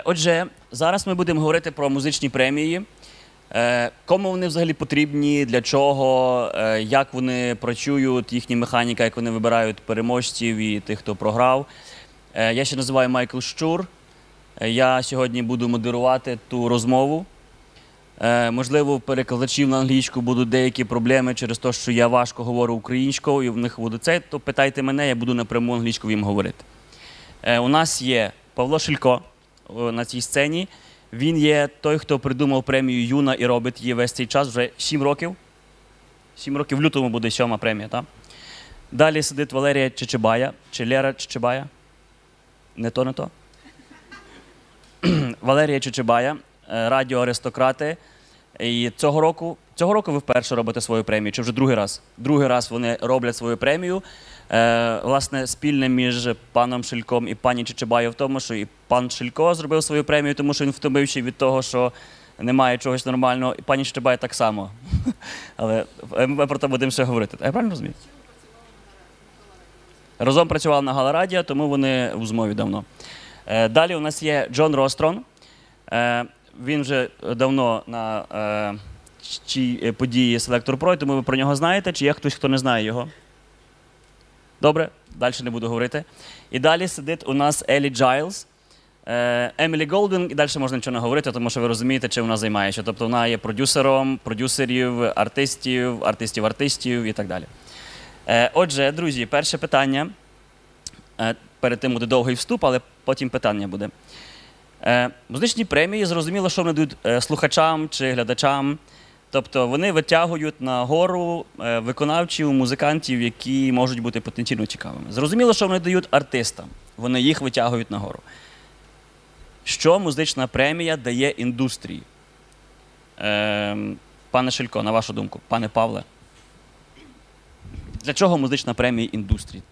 Отже, зараз ми будемо говорити про музичні премії. Кому вони взагалі потрібні, для чого, як вони працюють, їхня механіка, як вони вибирають переможців і тих, хто програв. Я ще називаю Майкл Щур. Я сьогодні буду модерувати ту розмову. Можливо, в перекладачів на англійську будуть деякі проблеми через те, що я важко говорю українською, і в них буде це, то питайте мене, я буду напряму англійською їм говорити. У нас є Павло Шилько на цій сцені. Він є той, хто придумав премію Yuna і робить її весь цей час, вже 7 років. 7 років, в лютому буде 7-ма премія, так? Далі сидить Валерія Чачибая, чи Лера Чачибая. Не то, не то. Валерія Чачибая, радіо «Аристократи». І цього року ви вперше робите свою премію, чи вже другий раз? Другий раз вони роблять свою премію. Власне, спільне між паном Шильком і пані Чачибаєю в тому, що і пан Шилько зробив свою премію, тому що він втомився від того, що немає чогось нормального, і пані Чачибая так само. Але ми про це будемо ще говорити. Я правильно розумію? Разом працювали на Галараді, тому вони в змові давно. Далі у нас є Джон Рострон. Він вже давно на події Selector Pro, тому ви про нього знаєте. Чи є хтось, хто не знає його? Добре, далі не буду говорити. І далі сидить у нас Еллі Джайлз, Емілі Голдинг, і далі можна нічого не говорити, тому що ви розумієте, чим вона займається. Тобто вона є продюсером, продюсерів, артистів і так далі. Отже, друзі, перше питання. Перед тим буде довгий вступ, але потім питання буде. Музичні премії, зрозуміло, що вони дають слухачам чи глядачам. Тобто вони витягують нагору виконавців, музикантів, які можуть бути потенційно цікавими. Зрозуміло, що вони дають артистам. Вони їх витягують нагору. Що музична премія дає індустрії? Пане Шилько, на вашу думку. Пане Павле. Для чого музична премія індустрії?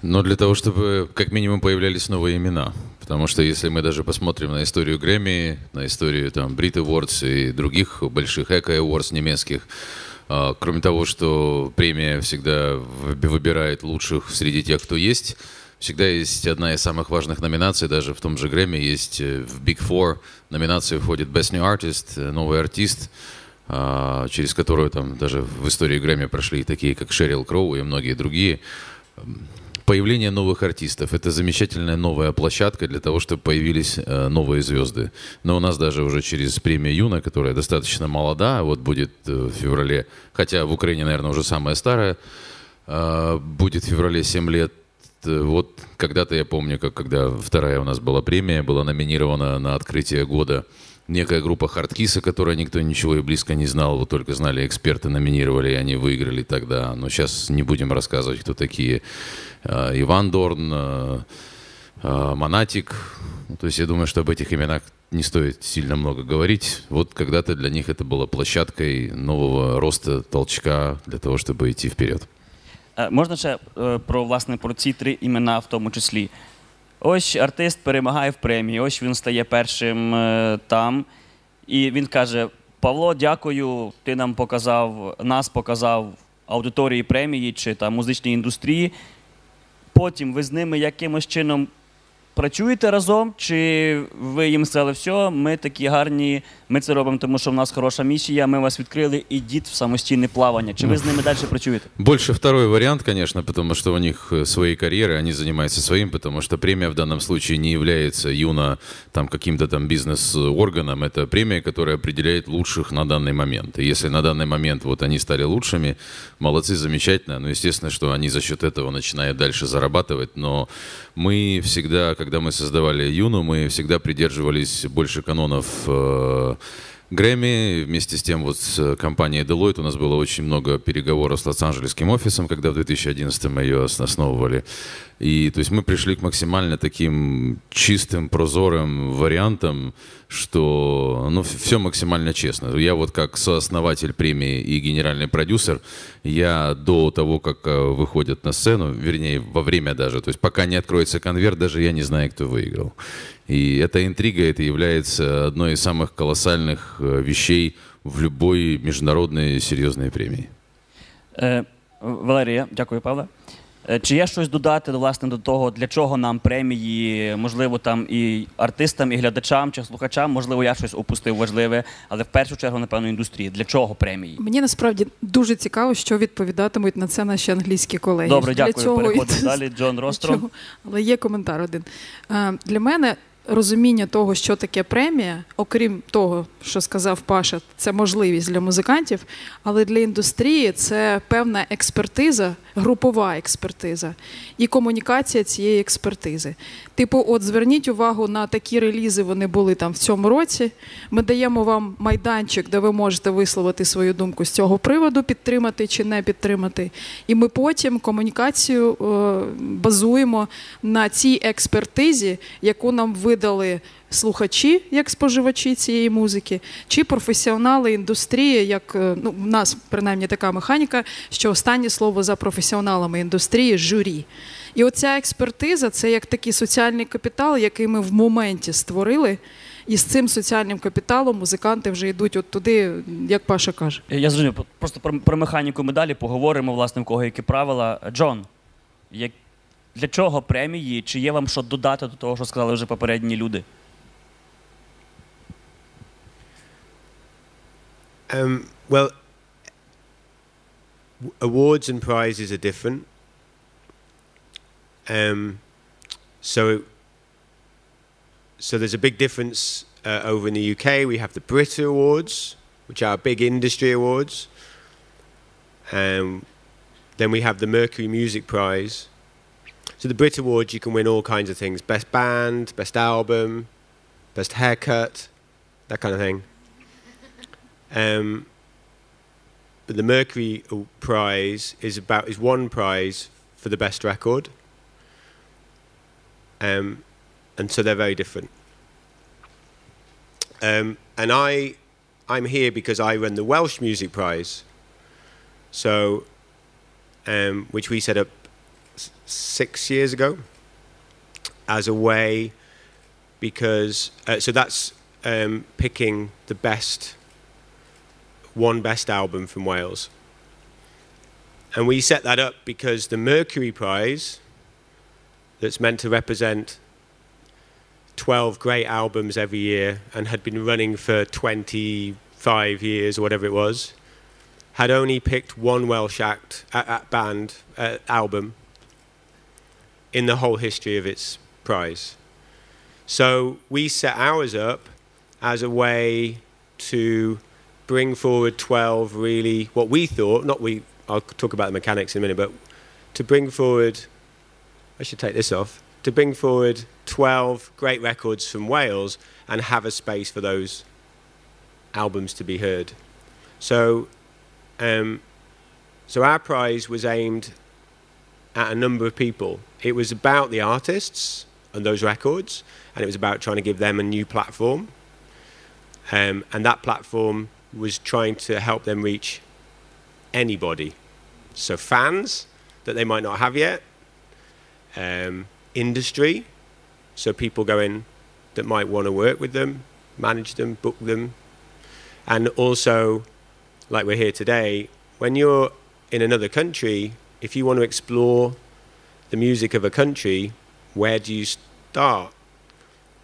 Ну, для того, чтобы как минимум появлялись новые имена. Потому что если мы даже посмотрим на историю Грэмми, на историю там Brit Awards и других больших Echo Awards немецких, кроме того, что премия всегда выбирает лучших среди тех, кто есть, всегда есть одна из самых важных номинаций, даже в том же Грэмми есть в Big Four номинации входит Best New Artist, новый артист, через которую там даже в истории Грэмми прошли такие, как Шерил Кроу и многие другие. Появление новых артистов – это замечательная новая площадка для того, чтобы появились новые звезды. Но у нас даже уже через премию Yuna, которая достаточно молода, вот будет в феврале, хотя в Украине, наверное, уже самая старая, будет в феврале 7 лет. Вот когда-то я помню, как когда вторая у нас была премия, была номинирована на открытие года некая группа Хардкиса, которая никто ничего и близко не знал, вот только знали эксперты, номинировали, и они выиграли тогда. Но сейчас не будем рассказывать, кто такие. Иван Дорн, Монатик. То есть я думаю, что об этих именах не стоит сильно много говорить. Вот когда-то для них это было площадкой нового роста, толчка для того, чтобы идти вперед. Можна ще про ці 3 імена в тому числі? Ось артист перемагає в премії, ось він стає першим там. І він каже: Павло, дякую, ти нам показав аудиторії премії чи там музичній індустрії. Потім ви з ними якимось чином працюєте разом, чи ви їм сказали: все, ми такі гарні, ми це робимо, тому що в нас хороша місія, ми вас відкрили, ідіть в самостійне плавання. Чи ви з ними далі працюєте? Больше второй вариант, конечно, потому что у них свои карьеры, они занимаются своим, потому что премия в данном случае не является Yuna там каким-то там бизнес-органом, это премия, которая определяет лучших на данный момент. И если на данный момент вот они стали лучшими, молодцы, замечательно, но естественно, что они за счет этого начинают дальше зарабатывать, но мы всегда, когда мы создавали Юну, мы всегда придерживались больше канонов Грэмми. Вместе с тем вот с компанией Deloitte у нас было очень много переговоров с Лос-Анджелесским офисом, когда в 2011 мы ее основывали. И то есть мы пришли к максимально таким чистым, прозорым вариантам, что ну, все максимально честно. Я вот как сооснователь премии и генеральный продюсер, я до того, как выходят на сцену, вернее, во время даже, то есть пока не откроется конверт, даже я не знаю, кто выиграл. И эта интрига, это является одной из самых колоссальных вещей в любой международной серьезной премии. Валерія, дякую, Павло. Чи є щось додати, власне, до того, для чого нам премії, можливо, там і артистам, і глядачам, чи слухачам, можливо, я щось опустив важливе, але в першу чергу, напевно, індустрії. Для чого премії? Мені насправді дуже цікаво, що відповідатимуть на це наші англійські колеги. Добре, дякую. Переходимо далі. Джон, Рострон. Але є коментар один. Для мене розуміння того, що таке премія, окрім того, що сказав Паша, це можливість для музикантів, але для індустрії це певна експертиза, групова експертиза і комунікація цієї експертизи. Типу, от зверніть увагу на такі релізи, вони були там в цьому році, ми даємо вам майданчик, де ви можете висловити свою думку з цього приводу, підтримати чи не підтримати, і ми потім комунікацію базуємо на цій експертизі, яку нам видали слухачі, як споживачі цієї музики, чи професіонали індустрії, як у нас, принаймні, така механіка, що останнє слово за професіоналами індустрії – журі. І оця експертиза – це як такий соціальний капітал, який ми в моменті створили, і з цим соціальним капіталом музиканти вже йдуть от туди, як Паша каже. Я зрозумів, просто про механіку ми далі поговоримо, власне, в кого які правила. Джон, для чого премії? Чи є вам що додати до того, що сказали вже попередні люди? Well, awards and prizes are different. So there's a big difference over in the UK. We have the Brit Awards, which are big industry awards. Then we have the Mercury Music Prize. So the Brit Awards, you can win all kinds of things. Best band, best album, best haircut, that kind of thing. But the Mercury Prize is one prize for the best record. And so they're very different. And I'm here because I run the Welsh Music Prize, so which we set up 6 years ago as a way, because so that's picking the best album from Wales. And we set that up because the Mercury Prize, that's meant to represent 12 great albums every year and had been running for 25 years or whatever it was, had only picked one Welsh album in the whole history of its prize. So we set ours up as a way to bring forward 12 really, what we thought, I'll talk about the mechanics in a minute, but to bring forward, I should take this off, to bring forward 12 great records from Wales and have a space for those albums to be heard. So, so our prize was aimed at a number of people. It was about the artists and those records, and it was about trying to give them a new platform. And that platform was trying to help them reach anybody. So fans that they might not have yet, industry, so people go in that might want to work with them, manage them, book them, and also, like we're here today, when you're in another country, if you want to explore the music of a country, where do you start?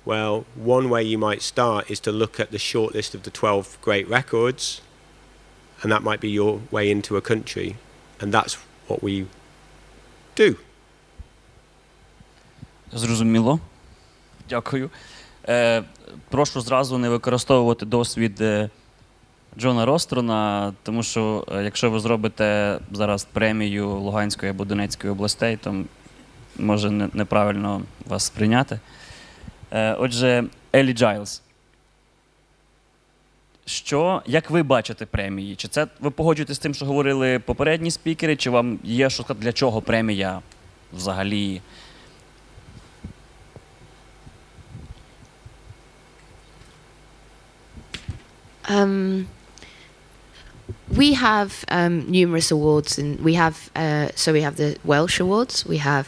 Well, one way you might start is to look at the short list of the 12 great records, and that might be your way into a country, and that's what we do. Зрозуміло. Дякую. Прошу зразу не використовувати досвід Джона Рострона, тому що якщо ви зробите зараз премію Луганської або Донецької областей, то може неправильно вас сприйняти. Отже, Еллі, Джайлз. Як ви бачите премії? Чи це ви погоджуєтесь з тим, що говорили попередні спікери, чи вам є що сказати, для чого премія взагалі? We have numerous awards, and we have the Welsh Awards, we have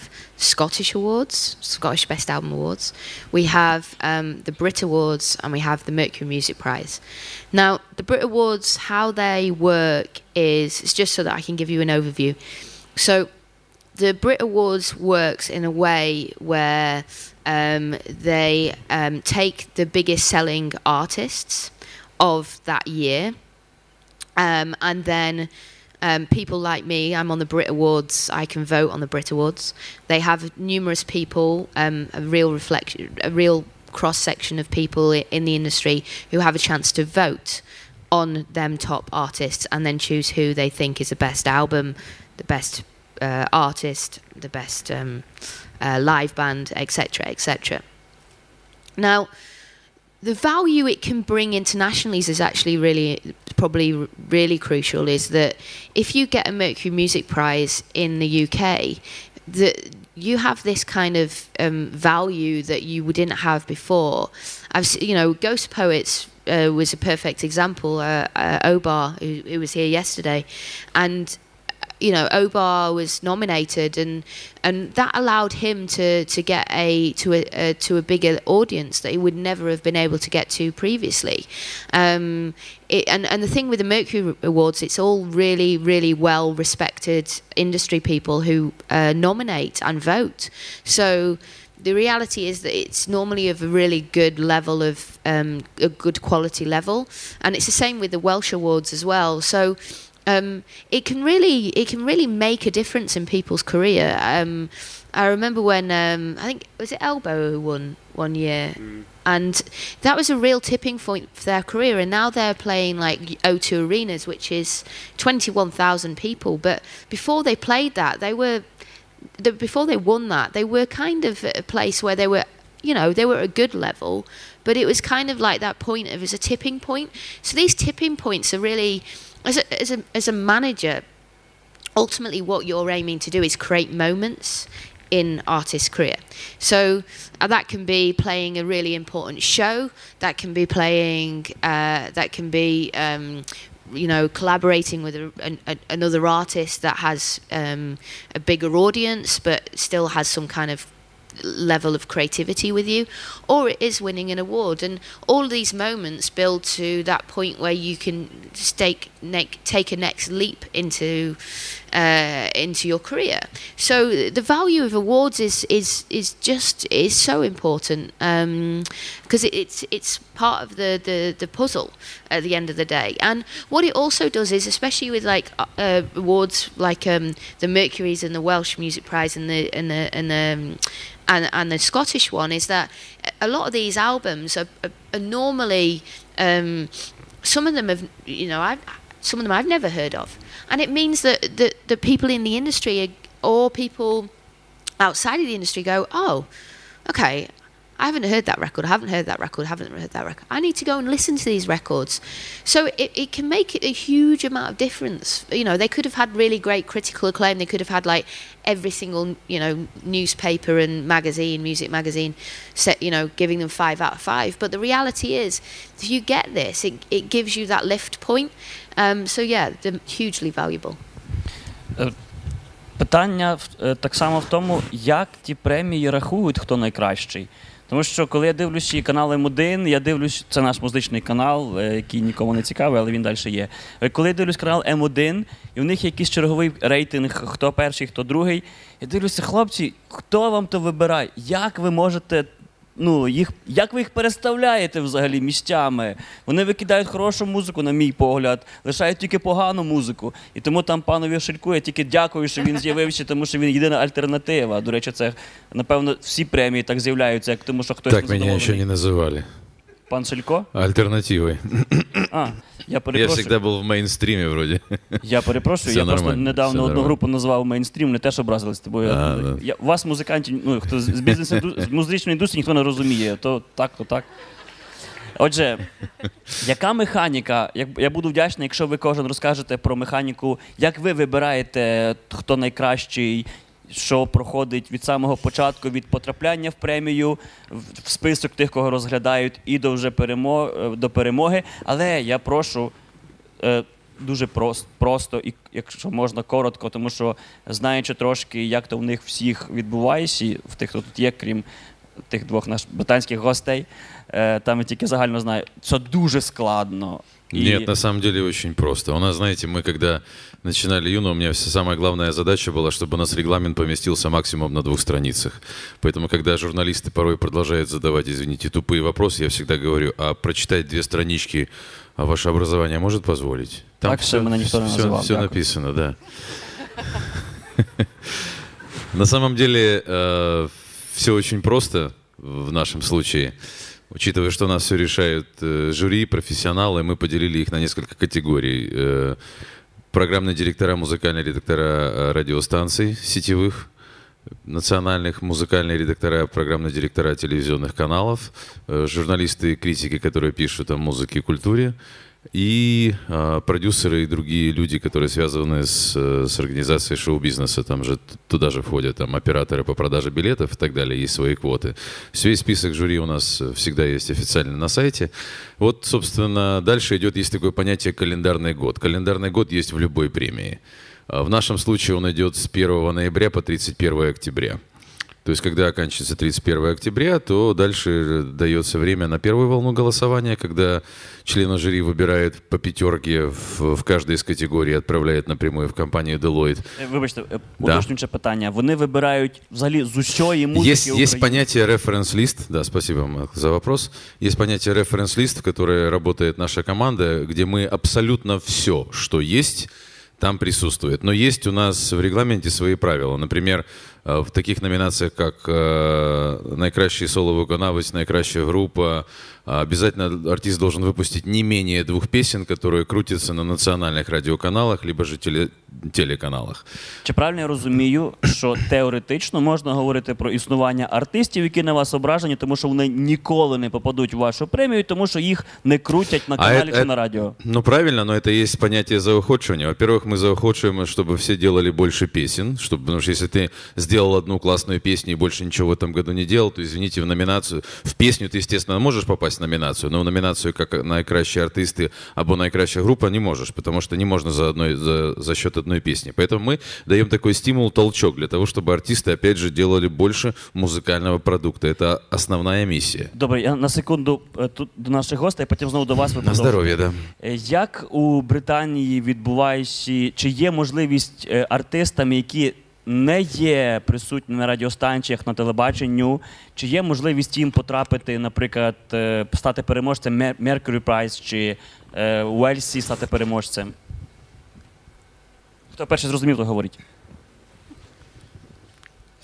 Scottish Awards, Scottish Best Album Awards, we have the Brit Awards, and we have the Mercury Music Prize. Now, the Brit Awards, how they work is, it's just so that I can give you an overview. So, the Brit Awards works in a way where they take the biggest selling artists of that year, and then people like me, I'm on the Brit Awards, I can vote on the Brit Awards. They have numerous people, a real cross-section of people in the industry who have a chance to vote on them top artists and then choose who they think is the best album, the best artist, the best live band, etc., etc. Now, the value it can bring internationally is actually probably really crucial, is that if you get a Mercury Music Prize in the UK, you have this kind of value that you didn't have before. Ghost Poets was a perfect example. Obar, who was here yesterday, and Obar was nominated, and that allowed him to get to a bigger audience that he would never have been able to get to previously. And the thing with the Mercury Awards, it's all really, really well respected industry people who nominate and vote. So the reality is that it's normally of a really good level of a good quality level, and it's the same with the Welsh Awards as well. So it can really make a difference in people's career. I remember when I think was it Elbow who won one year, and that was a real tipping point for their career. And now they're playing like O2 arenas, which is 21,000 people. But before they played that, before they won that, they were kind of at a place where they were at a good level, but it was kind of like that point of, it was a tipping point. So these tipping points are really, as a manager, ultimately what you're aiming to do is create moments in artist's career. So that can be playing a really important show, that can be collaborating with another artist that has a bigger audience but still has some kind of level of creativity with you, or it is winning an award. And all of these moments build to that point where you can take a next leap into your career. So the value of awards is so important, because it's part of the puzzle at the end of the day. And what it also does is, especially with like awards like the Mercury's and the Welsh Music Prize and the Scottish one, is that a lot of these albums are normally some of them I've never heard of, and it means that the people in the industry or people outside of the industry go, oh, okay, I haven't heard that record, I need to go and listen to these records. So it can make a huge amount of difference. They could have had really great critical acclaim, they could have had like every single newspaper and music magazine set giving them 5 out of 5, but the reality is, if you get this, it gives you that lift point. So yeah, they're hugely valuable. Питання так само в тому, як ті премії рахують, хто найкращий. Тому що, коли я дивлюся канал М1, я дивлюсь, це наш музичний канал, який нікому не цікавий, але він далі є. Коли я дивлюсь канал М1, і в них є якийсь черговий рейтинг, хто перший, хто другий, я дивлюся, хлопці, хто вам то вибирає? Як ви можете, як ви їх переставляєте взагалі місцями? Вони викидають хорошу музику, на мій погляд, лишають тільки погану музику. І тому там панові Шильку я тільки дякую, що він з'явився, тому що він єдина альтернатива. До речі, це, напевно, всі премії так з'являються, як тому що хтось так не задоволений. Так мене ще не називали. Пан Шилько? Альтернативой. Я перепрошую. Я завжди був в мейнстрімі, вроді. Я перепрошую, я просто недавно одну групу назвав мейнстрім, не те, що образились тобою. Вас, музикантів, хто з музичної індустрії, ніхто не розуміє, то так. Отже, яка механіка, я буду вдячний, якщо ви кожен розкажете про механіку, як ви вибираєте, хто найкращий, що проходить від самого початку, від потрапляння в премію, в список тих, кого розглядають, і до перемоги. Але я прошу дуже просто, і якщо можна, коротко, тому що, знаючи трошки, як то в них всіх відбувається, в тих, хто тут є, крім тих двох наших британських гостей, там я тільки загально знаю, це дуже складно Нет, на самом деле очень просто. У нас, знаете, мы когда начинали Юну, у меня самая главная задача была, чтобы у нас регламент поместился максимум на 2 страницах. Поэтому, когда журналисты порой продолжают задавать, извините, тупые вопросы, я всегда говорю, а прочитать 2 странички ваше образование может позволить? Там так что меня никто не называл. Все написано, да. На самом деле, все очень просто в нашем случае. Учитывая, что у нас все решают жюри, профессионалы, мы поделили их на несколько категорий. Программные директора, музыкальные редактора радиостанций сетевых, национальных, музыкальные редактора, программные директора телевизионных каналов, журналисты и критики, которые пишут о музыке и культуре, и продюсеры и другие люди, которые связаны с организацией шоу-бизнеса. Там же туда же входят там, операторы по продаже билетов и так далее, есть свои квоты. Весь список жюри у нас всегда есть официально на сайте. Вот, собственно, дальше идет, есть такое понятие календарный год. Календарный год есть в любой премии. В нашем случае он идет с 1 ноября по 31 октября. То есть, когда оканчивается 31 октября, то дальше дается время на первую волну голосования, когда члены жюри выбирают по 5 в каждой из категорий, отправляют напрямую в компанию Deloitte. Вибачте, уточнююче питання. Вони вибирають взагалі з усієї музики України? Есть понятие reference-лист, да, спасибо вам за вопрос. Есть понятие reference-лист, в которое работает наша команда, где мы абсолютно все, что есть, там присутствует. Но есть у нас в регламенте свои правила. Например, в таких номинациях, как «Найкращий соло-виконавець», «Найкращая группа», обязательно артист должен выпустить не менее 2 песен, которые крутятся на национальных радиоканалах, либо же телеканалах. Чи правильно я розумію, що теоретично можна говорити про існування артистів, які на вас ображені, тому що вони ніколи не попадуть в вашу премію, тому що їх не крутять на каналі чи на радио? Ну, правильно, но это есть понятие заохочивания. Во-первых, мы заохочиваем, чтобы все делали больше песен, потому что если ты сделал одну классную песню и больше ничего в этом году не делал, то, извините, в номинацию, в песню ты, естественно, можешь попасть в номинацию, но в номинацию как «Найкращие артисты» або «Найкращая группа» не можешь, потому что не можно за счет одной песни. Поэтому мы даем такой стимул, толчок для того, чтобы артисты, опять же, делали больше музыкального продукта. Это основная миссия. Добре, я на секунду тут до наших гостей, потім знову до вас. На здоров'я, да. Як у Британії відбувається, чи є можливість артистам, які не є присутні на радіостанціях, на телебаченню, чи є можливість їм потрапити, наприклад, стати переможцем Mercury Prize, чи у Еллі стати переможцем? Хто перший зрозумів, то говорить.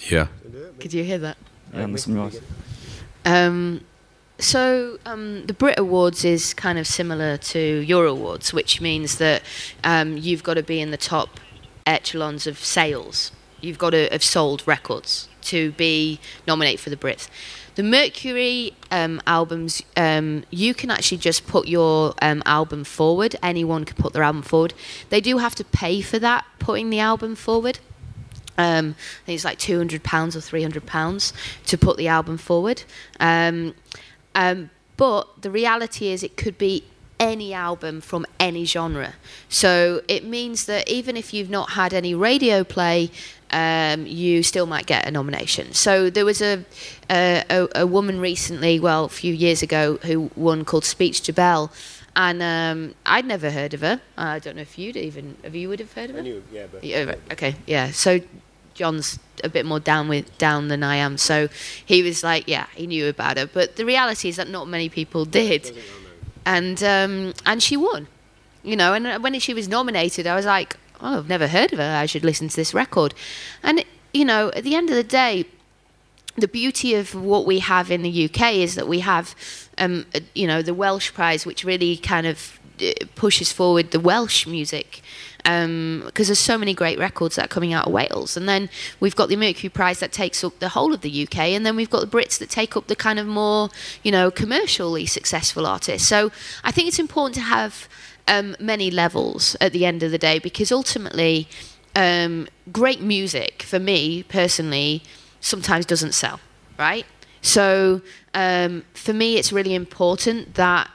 Я. Could you hear that? Я не сумнівався. The Brit Awards is kind of similar to your awards, which means that you've got to be in the top echelons of sales. You've got to have sold records to be nominated for the Brits. The Mercury albums, you can actually just put your album forward. Anyone can put their album forward. They do have to pay for that, putting the album forward. I think it's like £200 or £300 to put the album forward. But the reality is it could be any album from any genre. So it means that even if you've not had any radio play, you still might get a nomination. So there was a woman recently, well, a few years ago, who won called Chachibaya, and I'd never heard of her. I don't know if you would have heard of her? I knew, yeah, but... Okay, yeah. So John's a bit more down than I am. So he was like, yeah, he knew about her. But the reality is that not many people did. And she won. You know, and when she was nominated, I was like, oh, I've never heard of her. I should listen to this record. And, you know, at the end of the day, the beauty of what we have in the UK is that we have, you know, the Welsh Prize, which really kind of pushes forward the Welsh music. Because there's so many great records that are coming out of Wales. And then we've got the Mercury Prize that takes up the whole of the UK. And then we've got the Brits that take up the kind of more, you know, commercially successful artists. So I think it's important to have many levels at the end of the day, because ultimately great music, for me personally, sometimes doesn't sell, right? So for me, it's really important that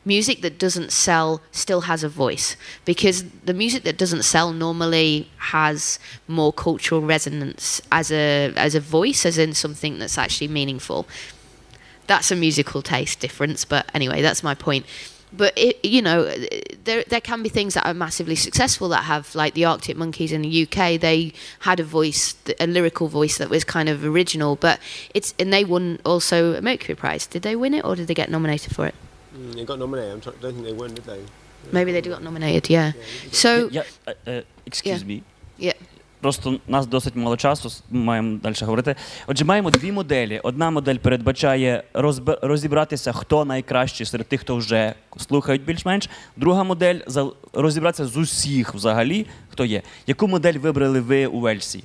music that doesn't sell still has a voice, because the music that doesn't sell normally has more cultural resonance as a voice, as in something that's actually meaningful. That's a musical taste difference, but anyway, that's my point. but there can be things that are massively successful that have, like the Arctic Monkeys in the UK. They had a voice, a lyrical voice that was kind of original, and they won also a Mercury Prize. Did they win it, or did they get nominated for it? They got nominated. I don't think they won, did they? Maybe they got nominated. Yeah. So. Excuse me. Yeah. Просто у нас досить мало часу, маємо далі говорити. Отже, маємо дві моделі. Одна модель передбачає розібратися, хто найкращий серед тих, хто вже слухають більш-менш. Друга модель – розібратися з усіх взагалі, хто є. Яку модель вибрали ви у Вельсі?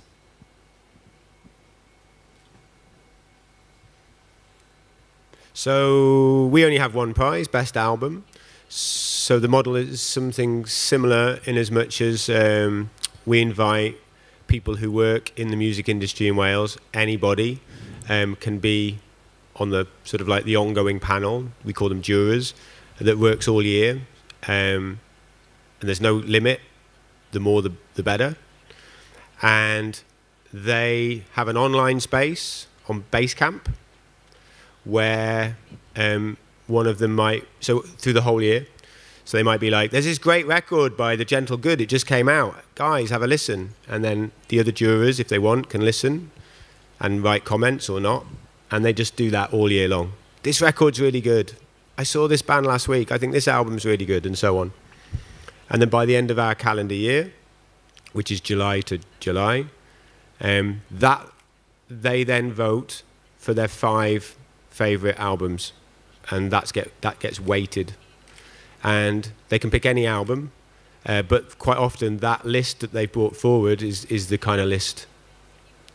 So we only have one prize, Best Album. So the model is something similar in as much as we invite people who work in the music industry in Wales. Anybody can be on the sort of like the ongoing panel. We call them jurors, that works all year. And there's no limit. The more, the better. And they have an online space on Basecamp where one of them might, so through the whole year, so they might be like, there's this great record by The Gentle Good, it just came out, guys, have a listen. And then the other jurors, if they want, can listen and write comments or not, and they just do that all year long. This record's really good. I saw this band last week, I think this album's really good, and so on. And then by the end of our calendar year, which is July to July, that they then vote for their 5 favourite albums, and that gets weighted. And they can pick any album, but quite often that list that they brought forward is the kind of list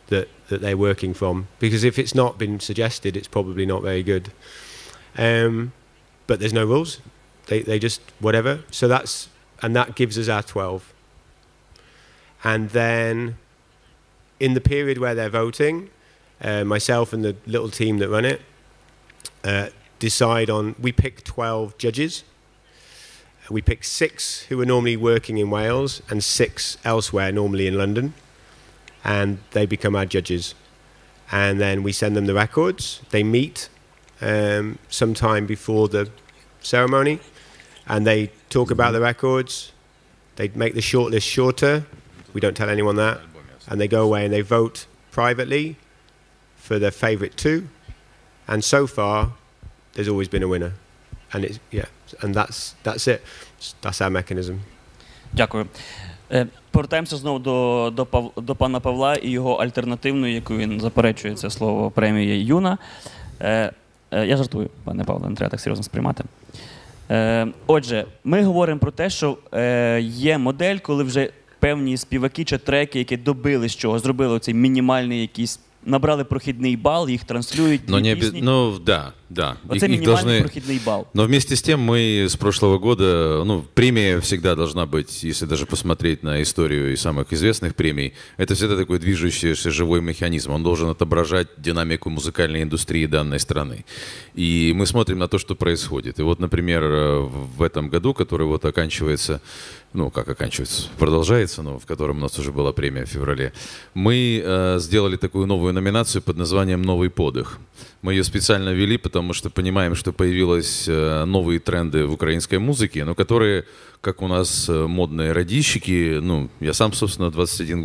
that they're working from. Because if it's not been suggested, it's probably not very good. But there's no rules. They just whatever. So that gives us our 12. And then in the period where they're voting, myself and the little team that run it decide on. We pick 12 judges. We pick 6 who are normally working in Wales and 6 elsewhere, normally in London, and they become our judges. And then we send them the records. They meet sometime before the ceremony, and they talk about the records. They make the shortlist shorter. We don't tell anyone that. And they go away and they vote privately for their favourite 2. And so far, there's always been a winner. And that's it. That's our mechanism. Дякую. Повертаємося знову до пана Павла і його альтернативної, яку він заперечує, це слово премії Юна. Я жартую, пане Павло, не треба так серйозно сприймати. Отже, ми говоримо про те, що є модель, коли вже певні співаки чи треки, які добились чого, зробили оцей мінімальний якийсь, набрали прохідний бал, их транслируют. Да. Это минимальный прохідний бал. Но вместе с тем мы с прошлого года, премия всегда должна быть, если даже посмотреть на историю и самых известных премий, это всегда такой движущийся живой механизм. Он должен отображать динамику музыкальной индустрии данной страны. И мы смотрим на то, что происходит. И вот, например, в этом году, который вот оканчивается, продолжается, но в котором у нас уже была премия в феврале, мы сделали такую новую номинацию под названием «Новый подых». Мы ее специально ввели, потому что понимаем, что появились новые тренды в украинской музыке, но которые, как у нас модные радищики, я сам, собственно, 21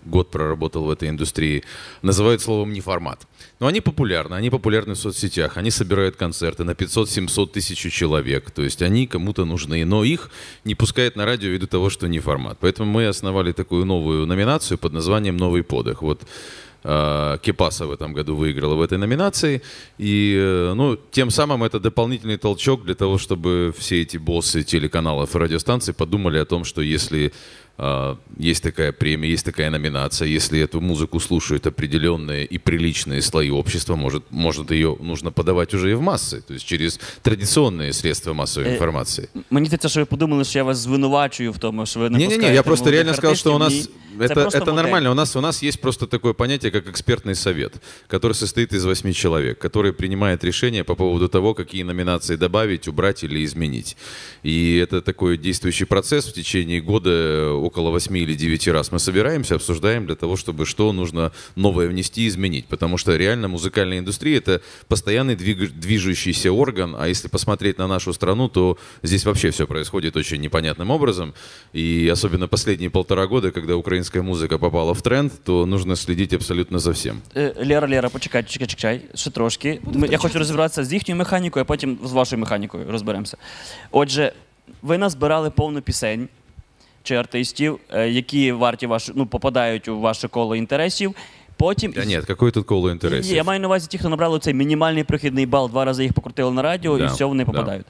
год проработал в этой индустрии, называют словом «неформат». Но они популярны в соцсетях, они собирают концерты на 500-700 тысяч человек, то есть они кому-то нужны, но их не пускают на радио ввиду того, что не формат. Поэтому мы основали такую новую номинацию под названием «Новый подых». Вот Кепаса в этом году выиграла в этой номинации, и тем самым это дополнительный толчок для того, чтобы все эти боссы телеканалов и радиостанций подумали о том, что если есть такая премия, есть такая номинация, если эту музыку слушают определенные и приличные слои общества, может ее нужно подавать уже и в массы, то есть через традиционные средства массовой информации. Мені здається, що ви подумали, що я вас звинувачую в тому, що ви не пускаєте. Не, я просто реально сказал, что у нас это нормально. У нас есть просто такое понятие, как экспертный совет, который состоит из 8 человек, который принимает решения по поводу того, какие номинации добавить, убрать или изменить. И это такой действующий процесс в течение года. около 8 или 9 раз мы собираемся, обсуждаем для того, чтобы что нужно новое внести и изменить. Потому что реально музыкальная индустрия — это постоянный движущийся орган, а если посмотреть на нашу страну, то здесь вообще все происходит очень непонятным образом. И особенно последние 1,5 года, когда украинская музыка попала в тренд, то нужно следить абсолютно за всем. Лера, почекай, ще трошки. Я хочу розібратися з їхньою механікою, а потім з вашою механікою розберемося. Отже, ви назбирали повну пісень чи артистів, які варті попадають у ваше коло інтересів. Потім... Да нет, какое тут коло інтересів? Я маю на увазі ті, хто набрали цей мінімальний прохідний бал, 2 рази їх покрутили на радіо, і все, вони попадають.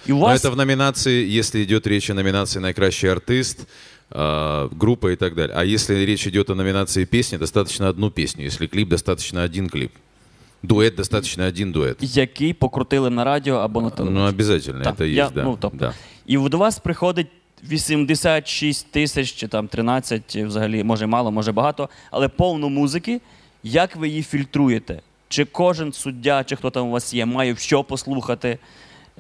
І у вас... Но это в номинации, если идет речь о номинации «Наикращий артист», группа и так далее. А если речь идет о номинации песни, достаточно одну песню. Если клип, достаточно один клип. Дуэт, достаточно один дуэт. Який покрутили на радіо або на телевізорі. Ну, обязательно, это есть, да. Да. І до вас приходить 86 тисяч, чи там 13, взагалі, може мало, може багато, але повно музики. Як ви її фільтруєте? Чи кожен суддя, чи хто там у вас є, має що послухати?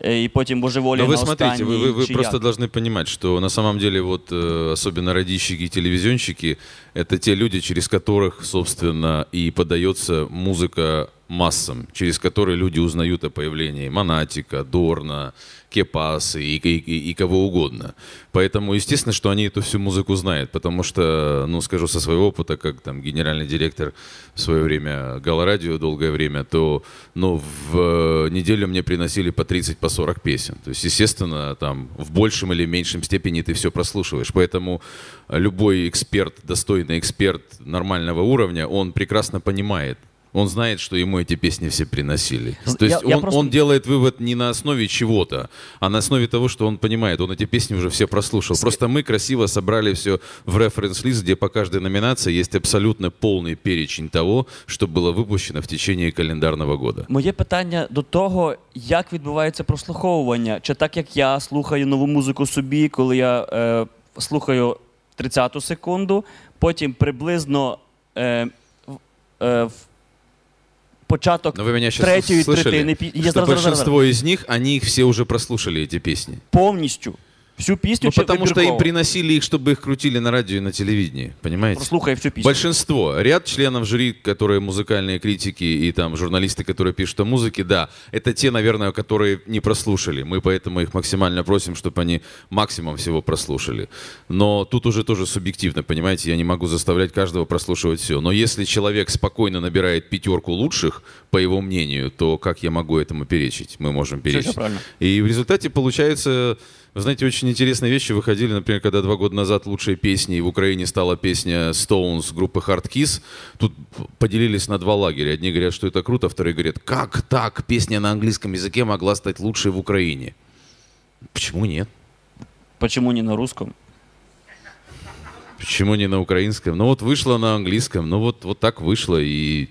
И потом божеволие на смотрите, вы просто як? должны понимать, что на самом деле вот особенно радищики и телевизионщики — это те люди, через которых, собственно, и подается музыка массам, через которые люди узнают о появлении Монатика, Дорна, Кепасы и кого угодно. Поэтому, естественно, что они эту всю музыку знают, потому что, ну, скажу со своего опыта, как там генеральный директор в свое время Галарадио долгое время, то, ну, в неделю мне приносили по 30, по 40 песен. То есть, естественно, там в большем или меньшем степени ты все прослушиваешь. Поэтому любой эксперт, достойный эксперт нормального уровня, он прекрасно понимает, он знает, что ему эти песни все приносили. То есть он делает вывод не на основе чего-то, а на основе того, что он понимает. Он эти песни уже все прослушал. Просто мы красиво собрали все в референс-лист, где по каждой номинации есть абсолютно полный перечень того, что было выпущено в течение календарного года. Моє питання до того, як відбувається прослуховування. Чи так, як я слухаю нову музику собі, коли я слухаю 30-ту секунду, потім приблизно початок третьої третини. Что большинство из них, они их все уже прослушали, эти песни. Повністю. Всю песню, ну, потому что им приносили их, чтобы их крутили на радио и на телевидении, понимаете? Прослухай всю песню. Большинство. Ряд членов жюри, которые музыкальные критики и там журналисты, которые пишут о музыке, да, это те, наверное, которые не прослушали. Мы поэтому их максимально просим, чтобы они максимум всего прослушали. Но тут уже тоже субъективно, понимаете, я не могу заставлять каждого прослушивать все. Но если человек спокойно набирает 5 лучших, по его мнению, то как я могу этому перечить? Мы можем перечить. И в результате получается... Вы знаете, очень интересные вещи выходили, например, когда 2 года назад лучшей песней в Украине стала песня Stones группы Hard Kiss. Тут поделились на 2 лагеря. Одни говорят, что это круто, вторые говорят, как так песня на английском языке могла стать лучшей в Украине? Почему нет? Почему не на русском? Почему не на украинском? Ну вот вышло на английском, ну вот так вышло, и...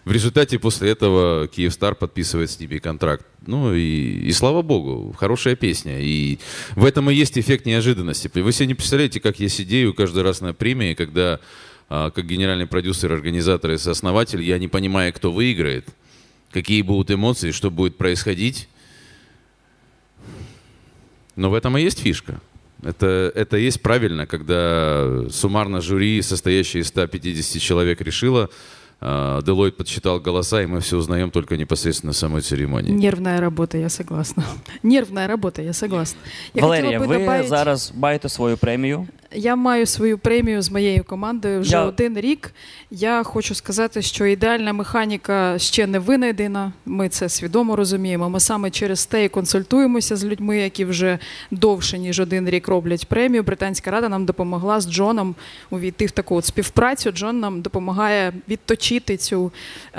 В результате после этого Киевстар подписывает с ними контракт. Ну и слава богу, хорошая песня. И в этом и есть эффект неожиданности. Вы себе не представляете, как я сидею каждый раз на премии, когда как генеральный продюсер, организатор и сооснователь, я не понимаю, кто выиграет, какие будут эмоции, что будет происходить. Но в этом и есть фишка. Это есть правильно, когда суммарно жюри, состоящее из 150 человек, решило, Делойт подсчитал голоса, и мы все узнаем только непосредственно на самой церемонии. Нервная работа, я согласна. Нервная работа, я согласна. Валерія, ви зараз маєте свою премію? Я маю свою премію з моєю командою вже 1 рік. Я хочу сказати, що ідеальна механіка ще не винайдена. Ми це свідомо розуміємо. Ми саме через те і консультуємося з людьми, які вже довше, ніж 1 рік роблять премію. Британська Рада нам допомогла з Джоном увійти в таку от співпрацю. Джон нам допомагає відточити цю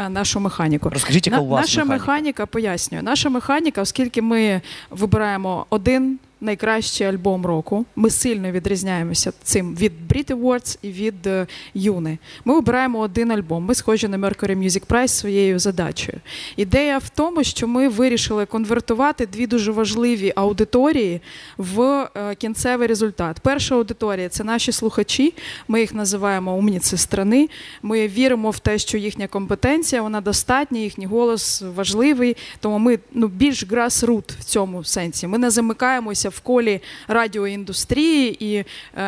нашу механіку. Розкажіть, яка у вас наша механіка? Пояснюю. Наша механіка, оскільки ми вибираємо один найкращий альбом року. Ми сильно відрізняємося цим від Brit Awards і від Юни. Ми обираємо один альбом. Ми схожі на Mercury Music Prize своєю задачею. Ідея в тому, що ми вирішили конвертувати 2 дуже важливі аудиторії в кінцевий результат. Перша аудиторія – це наші слухачі. Ми їх називаємо умніці страни. Ми віримо в те, що їхня компетенція, вона достатня, їхній голос важливий. Тому ми більш grassroot в цьому сенсі. Ми не замикаємося в колі радіоіндустрії і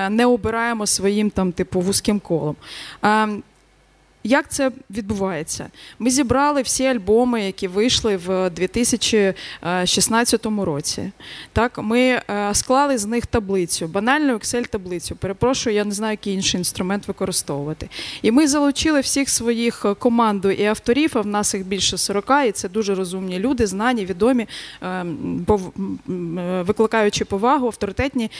не обираємо своїм там, типу, вузьким колом. Як це відбувається? Ми зібрали всі альбоми, які вийшли в 2016 році. Так, ми склали з них таблицю, банальну Excel-таблицю. Перепрошую, я не знаю, який інший інструмент використовувати. І ми залучили всіх своїх команду і авторів, а в нас їх більше 40, і це дуже розумні люди, знані, відомі, викликаючи повагу, авторитетні.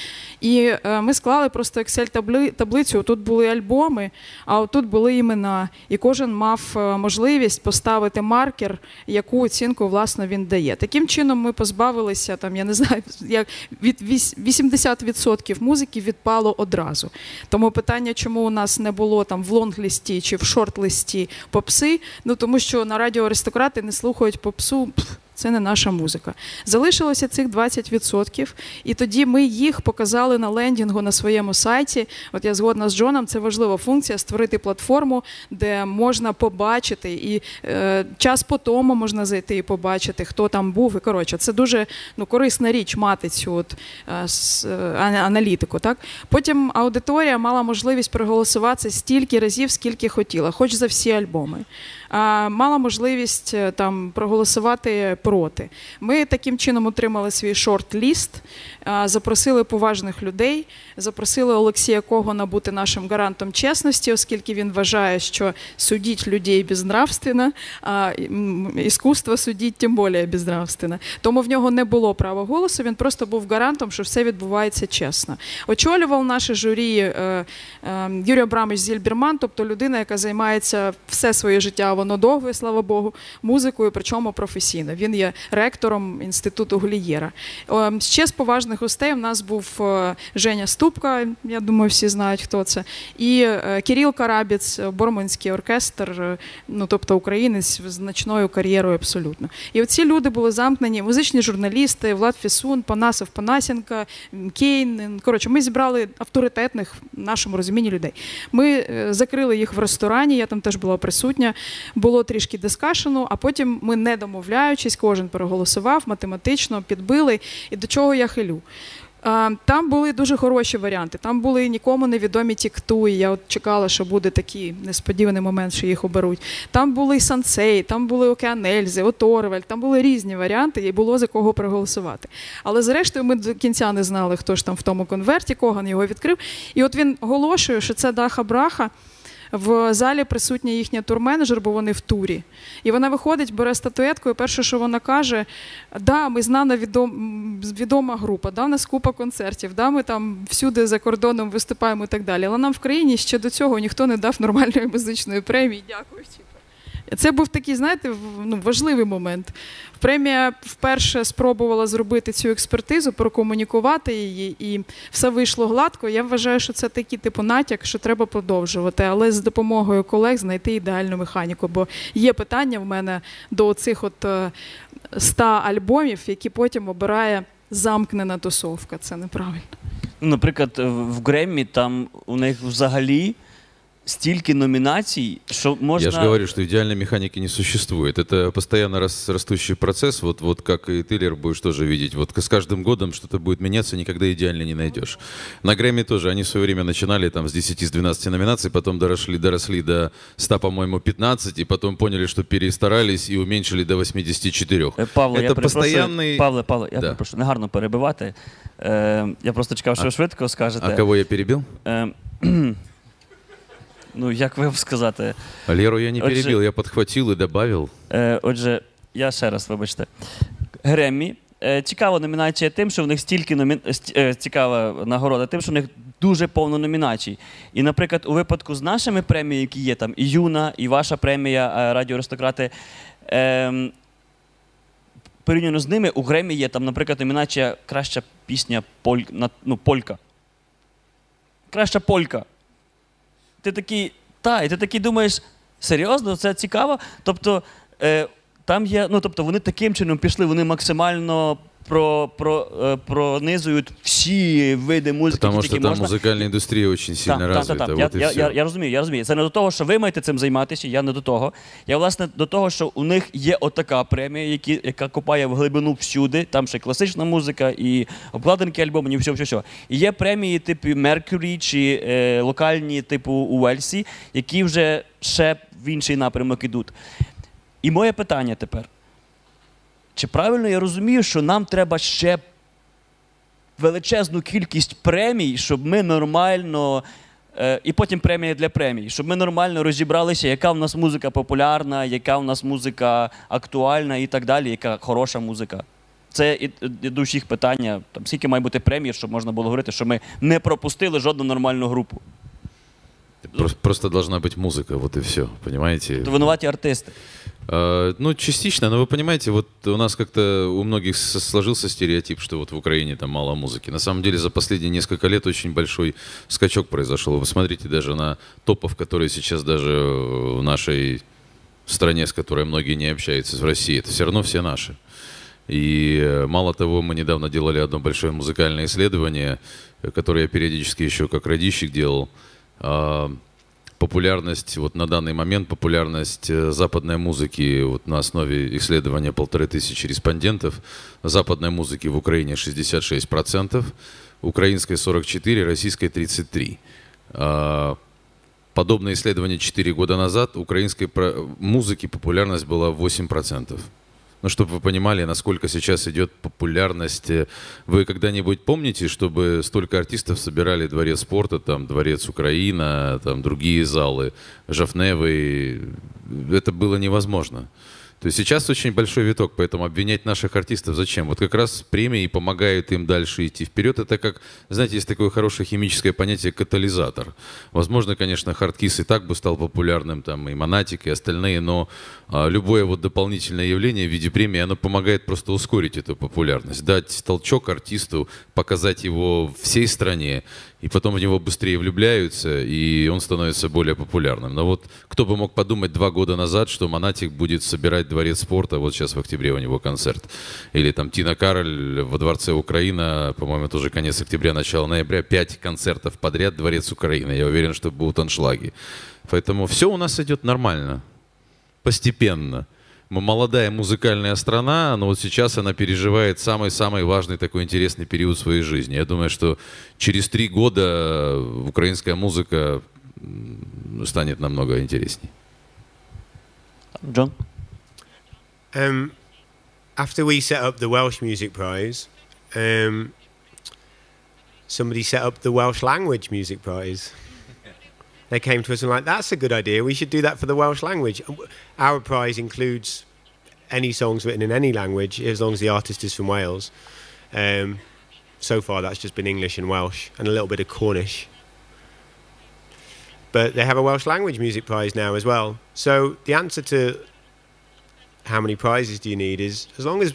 І ми склали просто Excel-таблицю. Тут були альбоми, а отут були імена. І кожен мав можливість поставити маркер, яку оцінку, власне, він дає. Таким чином ми позбавилися, там, я не знаю, від 80% музики відпало одразу. Тому питання, чому у нас не було там в лонглісті чи в шортлісті попси, ну тому що на радіо Аристократи не слухають попсу, це не наша музика. Залишилося цих 20%, і тоді ми їх показали на лендінгу на своєму сайті. От я згодна з Джоном, це важлива функція – створити платформу, де можна побачити, і час по тому можна зайти і побачити, хто там був. І, коротше, це дуже корисна річ мати цю от, аналітику. Так? Потім аудиторія мала можливість проголосувати стільки разів, скільки хотіла, хоч за всі альбоми. Мала можливість там проголосувати проти. Ми таким чином отримали свій шорт-ліст, запросили поважних людей, запросили Олексія Когана бути нашим гарантом чесності, оскільки він вважає, що судіть людей безнравственно, а іскусство судіть тим більше безнравственно. Тому в нього не було права голосу, він просто був гарантом, що все відбувається чесно. Очолював наше журі Юрій Абрамович Зільберман, тобто людина, яка займається все своє життя, воно довге, слава Богу, музикою, причому професійно. Він є ректором інституту Глієра. Ще з поважних гостей у нас був Женя Ступка, я думаю, всі знають, хто це, і Кирил Карабіц, Борманський оркестр, ну, тобто українець з значною кар'єрою абсолютно. І оці люди були замкнені, музичні журналісти, Влад Фісун, Панасов, Панасенко, Кейн. Коротше, ми зібрали авторитетних в нашому розумінні людей. Ми закрили їх в ресторані, я там теж була присутня, було трішки дискашену, а потім ми, не домовляючись, кожен переголосував, математично підбили. І до чого я хилю? Там були дуже хороші варіанти. Там були нікому невідомі тіктуї. Я от чекала, що буде такий несподіваний момент, що їх оберуть. Там були Сансей, там були Океанельзи, Оторвель, там були різні варіанти, і було за кого проголосувати. Але зрештою ми до кінця не знали, хто ж там в тому конверті, Коган його відкрив. І от він оголошує, що це Даха-Браха. В залі присутня їхня турменеджер, бо вони в турі. І вона виходить, бере статуетку, і перше, що вона каже, да, ми знана відома група, да, у нас купа концертів, да, ми там всюди за кордоном виступаємо і так далі. Але нам в країні ще до цього ніхто не дав нормальної музичної премії. Дякую. Це був такий, знаєте, важливий момент. Премія вперше спробувала зробити цю експертизу, прокомунікувати її, і все вийшло гладко. Я вважаю, що це такий типу натяк, що треба продовжувати, але з допомогою колег знайти ідеальну механіку, бо є питання в мене до цих от 100 альбомів, які потім обирає замкнена тусовка. Це неправильно. Наприклад, в Греммі там у них взагалі стільки номинаций, что можно... Я же говорю, что идеальной механики не существует. Это постоянно растущий процесс. Вот как и ты, Лер, будешь тоже видеть. Вот с каждым годом что-то будет меняться, никогда идеально не найдешь. На Грэмми тоже. Они в свое время начинали там с 10-12 номинаций, потом доросли до 100, по-моему, 15, и потом поняли, что перестарались и уменьшили до 84. Павло, это постоянный... Павло, я перепрошую, не гарно перебивати. Я просто чекав, що ви швидко скажете. А кого я перебил? Ну, як вам сказати? Леру я не перебил, я подхватил и добавил. Отже, я ще раз, вибачте. Греммі. Цікава номінація тим, що в них стільки цікава нагорода тим, що в них дуже повно номінацій. І, наприклад, у випадку з нашими преміями, які є там, і Юна, і ваша премія Радіо Аристократи, порівняно з ними, у Греммі є там, наприклад, номінація «Краща пісня полька». Краща полька. Ти такий, і ти такий думаєш, серйозно, це цікаво? Тобто, там є, тобто вони таким чином пішли, вони максимально пронизують всі види музики, Потому які что тільки там можна. музыкальная индустрия очень сильно развита. Вот и Я всё. розумію. Це не до того, що ви маєте цим займатися, я не до того. Я, власне, до того, що у них є отака премія, яка копає в глибину всюди, там ще класична музика, і обкладинки альбомів, і все. І є премії типу Mercury чи локальні типу у Вельсі, які вже ще в інший напрямок ідуть. І моє питання тепер. Чи правильно я розумію, що нам треба ще величезну кількість премій, щоб ми нормально, і потім премія для премій, щоб ми нормально розібралися, яка в нас музика популярна, яка в нас музика актуальна і так далі, яка хороша музика? Це і до всіх питання, там, скільки має бути премій, щоб можна було говорити, що ми не пропустили жодну нормальну групу. Просто должна быть музыка, вот и все, понимаете? То винуваті артисти. Ну, частично, но вы понимаете, вот у нас как-то у многих сложился стереотип, что вот в Украине там мало музыки. На самом деле за последние несколько лет очень большой скачок произошел. Вы смотрите даже на топов, которые сейчас даже в нашей стране, с которой многие не общаются, в России, это все равно все наши. И мало того, мы недавно делали одно большое музыкальное исследование, которое я периодически еще как радищик делал. Популярность, вот на данный момент популярность западной музыки вот на основе исследования 1500 респондентов, западной музыки в Украине 66%, украинской 44%, российской 33%. Подобное исследование 4 года назад, украинской музыки популярность была 8%. Ну, чтобы вы понимали, насколько сейчас идет популярность. Вы когда-нибудь помните, чтобы столько артистов собирали Дворец спорта, там, Дворец Украина, там, другие залы, Жовневый? Это было невозможно. То есть сейчас очень большой виток, поэтому обвинять наших артистов зачем? Вот как раз премии помогают им дальше идти вперед. Это как, знаете, есть такое хорошее химическое понятие катализатор. Возможно, конечно, Хардкисс и так бы стал популярным, там, и Монатик, и остальные, но любое вот дополнительное явление в виде премии, оно помогает просто ускорить эту популярность, дать толчок артисту, показать его всей стране, и потом в него быстрее влюбляются, и он становится более популярным. Но вот кто бы мог подумать 2 года назад, что Монатик будет собирать Дворец спорта, вот сейчас в октябре у него концерт. Или там Тина Кароль во Дворце Украина, по-моему, тоже конец октября, начало ноября, 5 концертов подряд Дворец Украины. Я уверен, что будут аншлаги. Поэтому все у нас идет нормально, постепенно. Мы молодая музыкальная страна, но вот сейчас она переживает самый-самый важный такой интересный период своей жизни. Я думаю, что через 3 года украинская музыка станет намного интересней. Джон? After we set up the Welsh Music Prize, somebody set up the Welsh Language Music Prize. They came to us and were like, that's a good idea, we should do that for the Welsh language. Our prize includes any songs written in any language, as long as the artist is from Wales. So far that's just been English and Welsh, and a little bit of Cornish. But they have a Welsh Language Music Prize now as well. So the answer to how many prizes do you need is, as long as...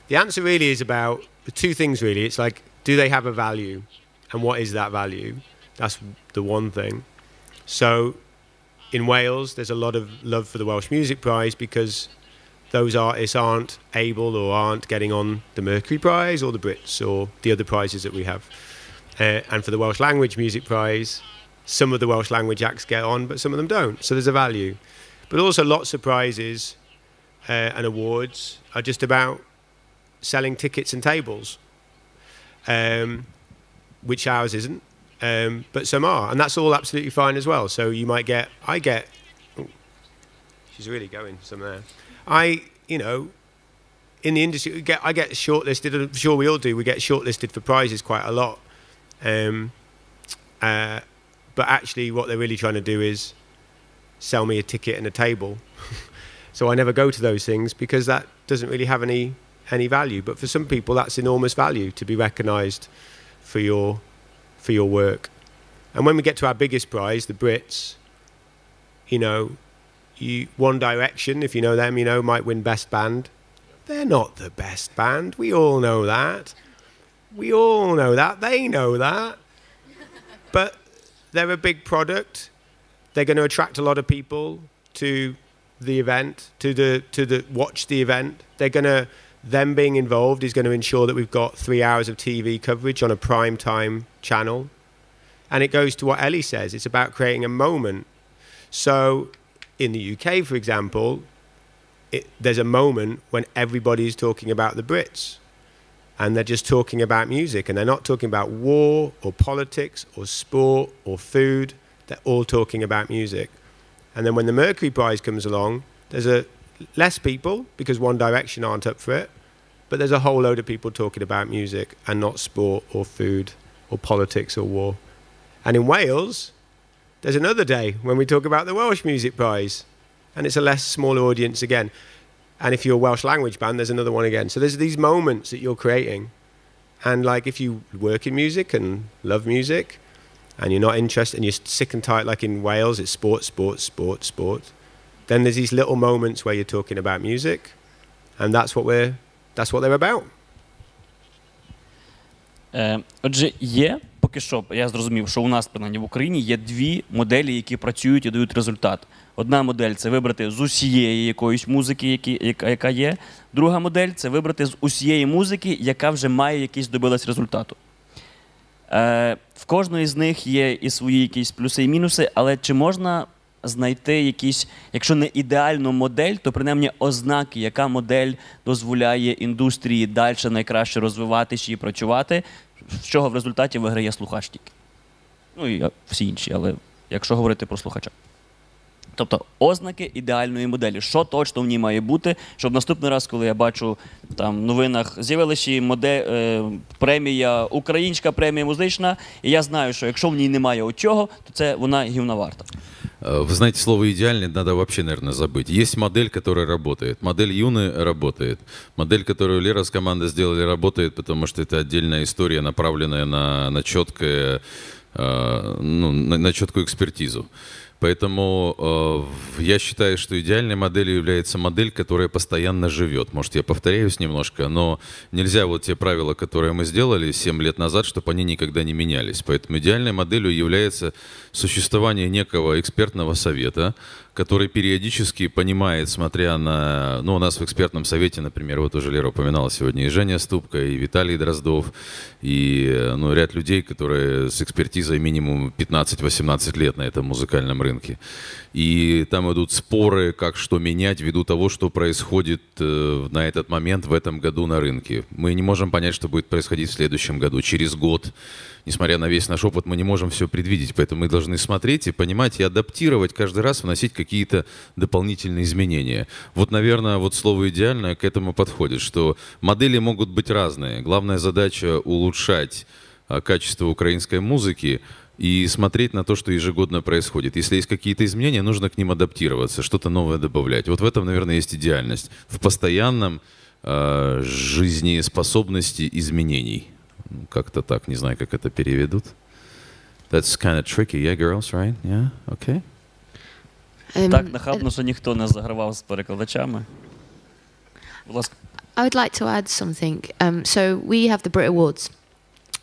The answer really is about 2 things really. It's like, do they have a value? And what is that value? That's the one thing. So in Wales, there's a lot of love for the Welsh Music Prize because those artists aren't able or aren't getting on the Mercury Prize or the Brits or the other prizes that we have. And for the Welsh Language Music Prize, some of the Welsh language acts get on, but some of them don't. So there's a value. But also lots of prizes and awards are just about selling tickets and tables, which ours isn't. But some are, and that's all absolutely fine as well. So you might get, she's really going somewhere. In the industry, I get shortlisted, I'm sure we all do, we get shortlisted for prizes quite a lot. But actually what they're really trying to do is sell me a ticket and a table. So I never go to those things because that doesn't really have any value. But for some people, that's enormous value to be recognised for your work. And when we get to our biggest prize, the Brits, One Direction, if you know them, might win Best Band. They're not the best band. We all know that. We all know that. They know that. But they're a big product. They're going to attract a lot of people to the event, to the watch the event. them being involved is going to ensure that we've got 3 hours of TV coverage on a prime time channel. And it goes to what Ellie says. It's about creating a moment. So in the UK, for example, there's a moment when everybody's talking about the Brits. And they're just talking about music. And they're not talking about war or politics or sport or food. They're all talking about music. And then when the Mercury Prize comes along, there's less people, because One Direction aren't up for it, but there's a whole load of people talking about music and not sport or food or politics or war. And in Wales, there's another day when we talk about the Welsh Music Prize, and it's a less smaller audience again. And if you're a Welsh language band, there's another one again. So there's these moments that you're creating. And like if you work in music and love music, and you're not interested, and you're sick and tired, like in Wales, it's sport, sport, sport, sport. Then there's these little moments where you're talking about music, and that's what they're about. Отже, поки що, я зрозумів, що у нас, принаймні в Україні, є дві моделі, які працюють і дають результат. Одна модель – це вибрати з усієї якоїсь музики, яка є. Друга модель – це вибрати з усієї музики, яка вже має якийсь добилась результату. В кожної з них є і свої якісь плюси і мінуси, але чи можна знайти якісь, якщо не ідеальну модель, то принаймні ознаки, яка модель дозволяє індустрії далі найкраще розвиватися і працювати, з чого в результаті виграє слухач тільки. Ну і всі інші, але якщо говорити про слухача. Тобто ознаки ідеальної моделі. Що точно в ній має бути, щоб наступний раз, коли я бачу там в новинах з'явилася премія, українська премія музична, і я знаю, що якщо в ній немає оцього, то це вона гівна варта. Вы знаете, слово «идеальный» надо вообще, наверное, забыть. Есть модель, которая работает. Модель Юны работает. Модель, которую Лера с командой сделали, работает, потому что это отдельная история, направленная на четкую экспертизу. Поэтому я считаю, что идеальной моделью является модель, которая постоянно живет. Может, я повторяюсь немножко, но нельзя вот те правила, которые мы сделали 7 лет назад, чтобы они никогда не менялись. Поэтому идеальной моделью является существование некого экспертного совета, который периодически понимает, смотря на... Ну, у нас в экспертном совете, например, вот уже Лера упоминала сегодня и Женя Ступка, и Виталий Дроздов, и ряд людей, которые с экспертизой минимум 15-18 лет на этом музыкальном рынке. И там идут споры, как что менять, ввиду того, что происходит на этот момент в этом году на рынке. Мы не можем понять, что будет происходить в следующем году, через год. Несмотря на весь наш опыт, мы не можем все предвидеть, поэтому мы должны смотреть и понимать, и адаптировать каждый раз, вносить какие-то дополнительные изменения. Вот, наверное, вот слово «идеальное» к этому подходит, что модели могут быть разные. Главная задача — улучшать качество украинской музыки и смотреть на то, что ежегодно происходит. Если есть какие-то изменения, нужно к ним адаптироваться, что-то новое добавлять. Вот в этом, наверное, есть идеальность. В постоянном жизнеспособности изменений. Как-то так, не знаю, как это переведут. That's kind of tricky, yeah, girls, right? Yeah, okay. Так нахабно, що ніхто не загравав з перекладачами. Будь ласка. I would like to add something. So we have the Brit Awards.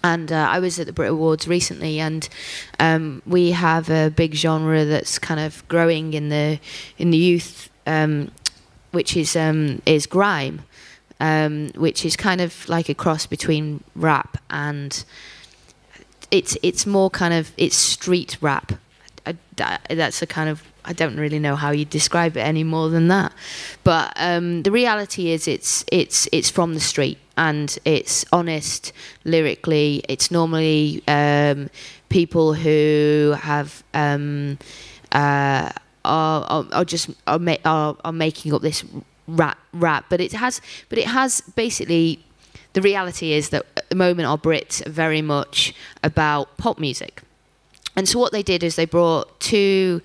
And I was at the Brit Awards recently, and we have a big genre that's kind of growing in the youth, which is grime. Which is kind of like a cross between rap and it's more kind of, it's street rap. That's a kind of, I don't really know how you describe it any more than that. But the reality is it's from the street, and it's honest lyrically. It's normally people who have are making up this rap, but it has basically, the reality is that at the moment our Brits are very much about pop music. And so what they did is they brought two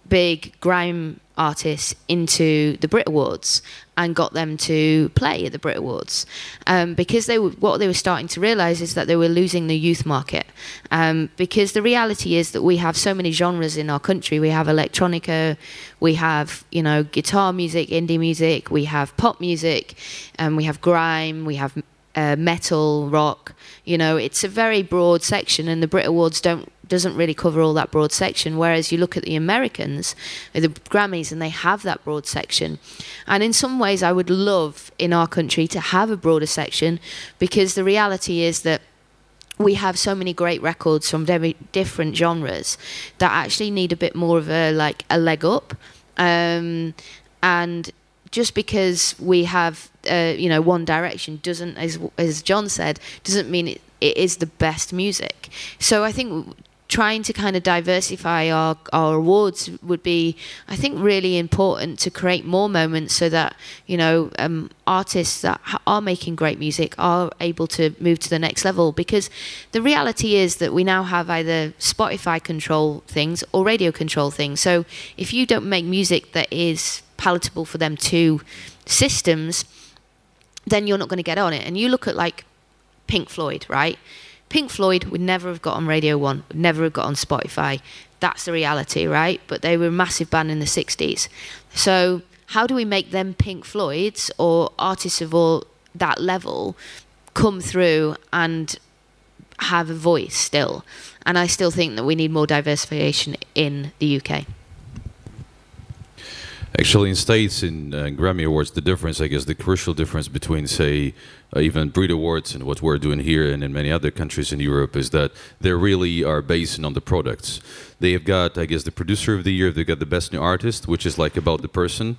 big grime artists into the Brit Awards and got them to play at the Brit Awards, because what they were starting to realise is that they were losing the youth market, because the reality is that we have so many genres in our country. We have electronica, we have, you know, guitar music, indie music, we have pop music, we have grime, we have metal, rock. You know, it's a very broad section, and the Brit Awards doesn't really cover all that broad section. Whereas you look at the Americans, the Grammys, and they have that broad section. And in some ways, I would love in our country to have a broader section, because the reality is that we have so many great records from very different genres that actually need a bit more of a leg up. And just because we have one direction doesn't, as John said, doesn't mean it is the best music. So I think trying to kind of diversify our awards would be, I think, really important to create more moments so that, artists that are making great music are able to move to the next level. Because the reality is that we now have either Spotify control things or radio control things. So if you don't make music that is palatable for them two systems, then you're not going to get on it. And you look at Pink Floyd, right? Pink Floyd would never have got on Radio 1, would never have got on Spotify. That's the reality, right? But they were a massive band in the 60s. So how do we make them Pink Floyds or artists of all that level come through and have a voice still? And I still think that we need more diversification in the UK. Actually, in States, in Grammy Awards, the difference, I guess, the crucial difference between, say, even Brit Awards and what we're doing here and in many other countries in Europe is that they really are based on the products. They have got, I guess, the producer of the year, they've got the best new artist, which is about the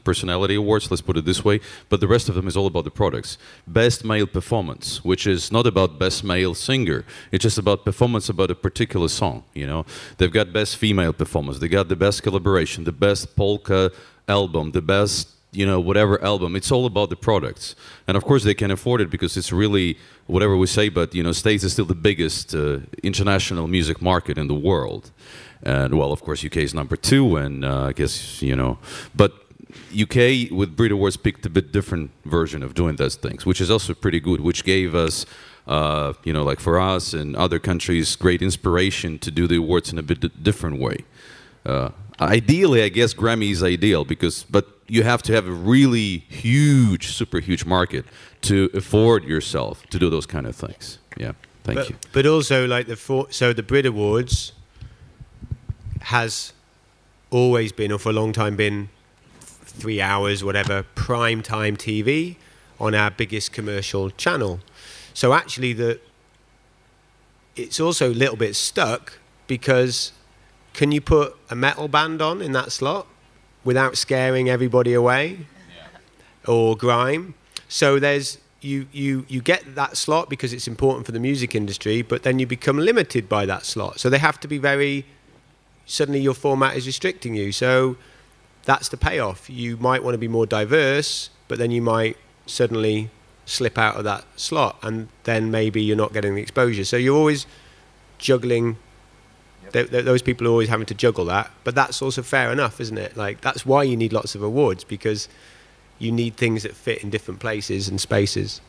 personality awards, let's put it this way, but the rest of them is all about the products. Best male performance, which is not about best male singer, it's just about performance about a particular song, They've got best female performance, they got the best collaboration, the best polka album, the best, whatever album. It's all about the products. And of course they can afford it because it's really, whatever we say, but, States is still the biggest international music market in the world. And, well, of course, UK is number 2, and I guess, but UK with Brit Awards picked a bit different version of doing those things, which is also pretty good, which gave us, for us and other countries, great inspiration to do the awards in a bit different way. Ideally, I guess Grammy is ideal but you have to have a really huge, super huge market to afford yourself to do those kind of things. Yeah, thank you. But also, the Brit Awards has always been, or for a long time been, 3 hours, whatever, prime time TV on our biggest commercial channel. So actually, it's also a little bit stuck because. Can you put a metal band on in that slot without scaring everybody away? Yeah. Or grime? So there's you get that slot because it's important for the music industry, but then you become limited by that slot. So they have to be suddenly your format is restricting you. So that's the payoff. You might want to be more diverse, but then you might suddenly slip out of that slot, and then maybe you're not getting the exposure. So you're always juggling. Those people are always having to juggle that, but that's also fair enough, isn't it? That's why you need lots of awards, because you need things that fit in different places and spaces.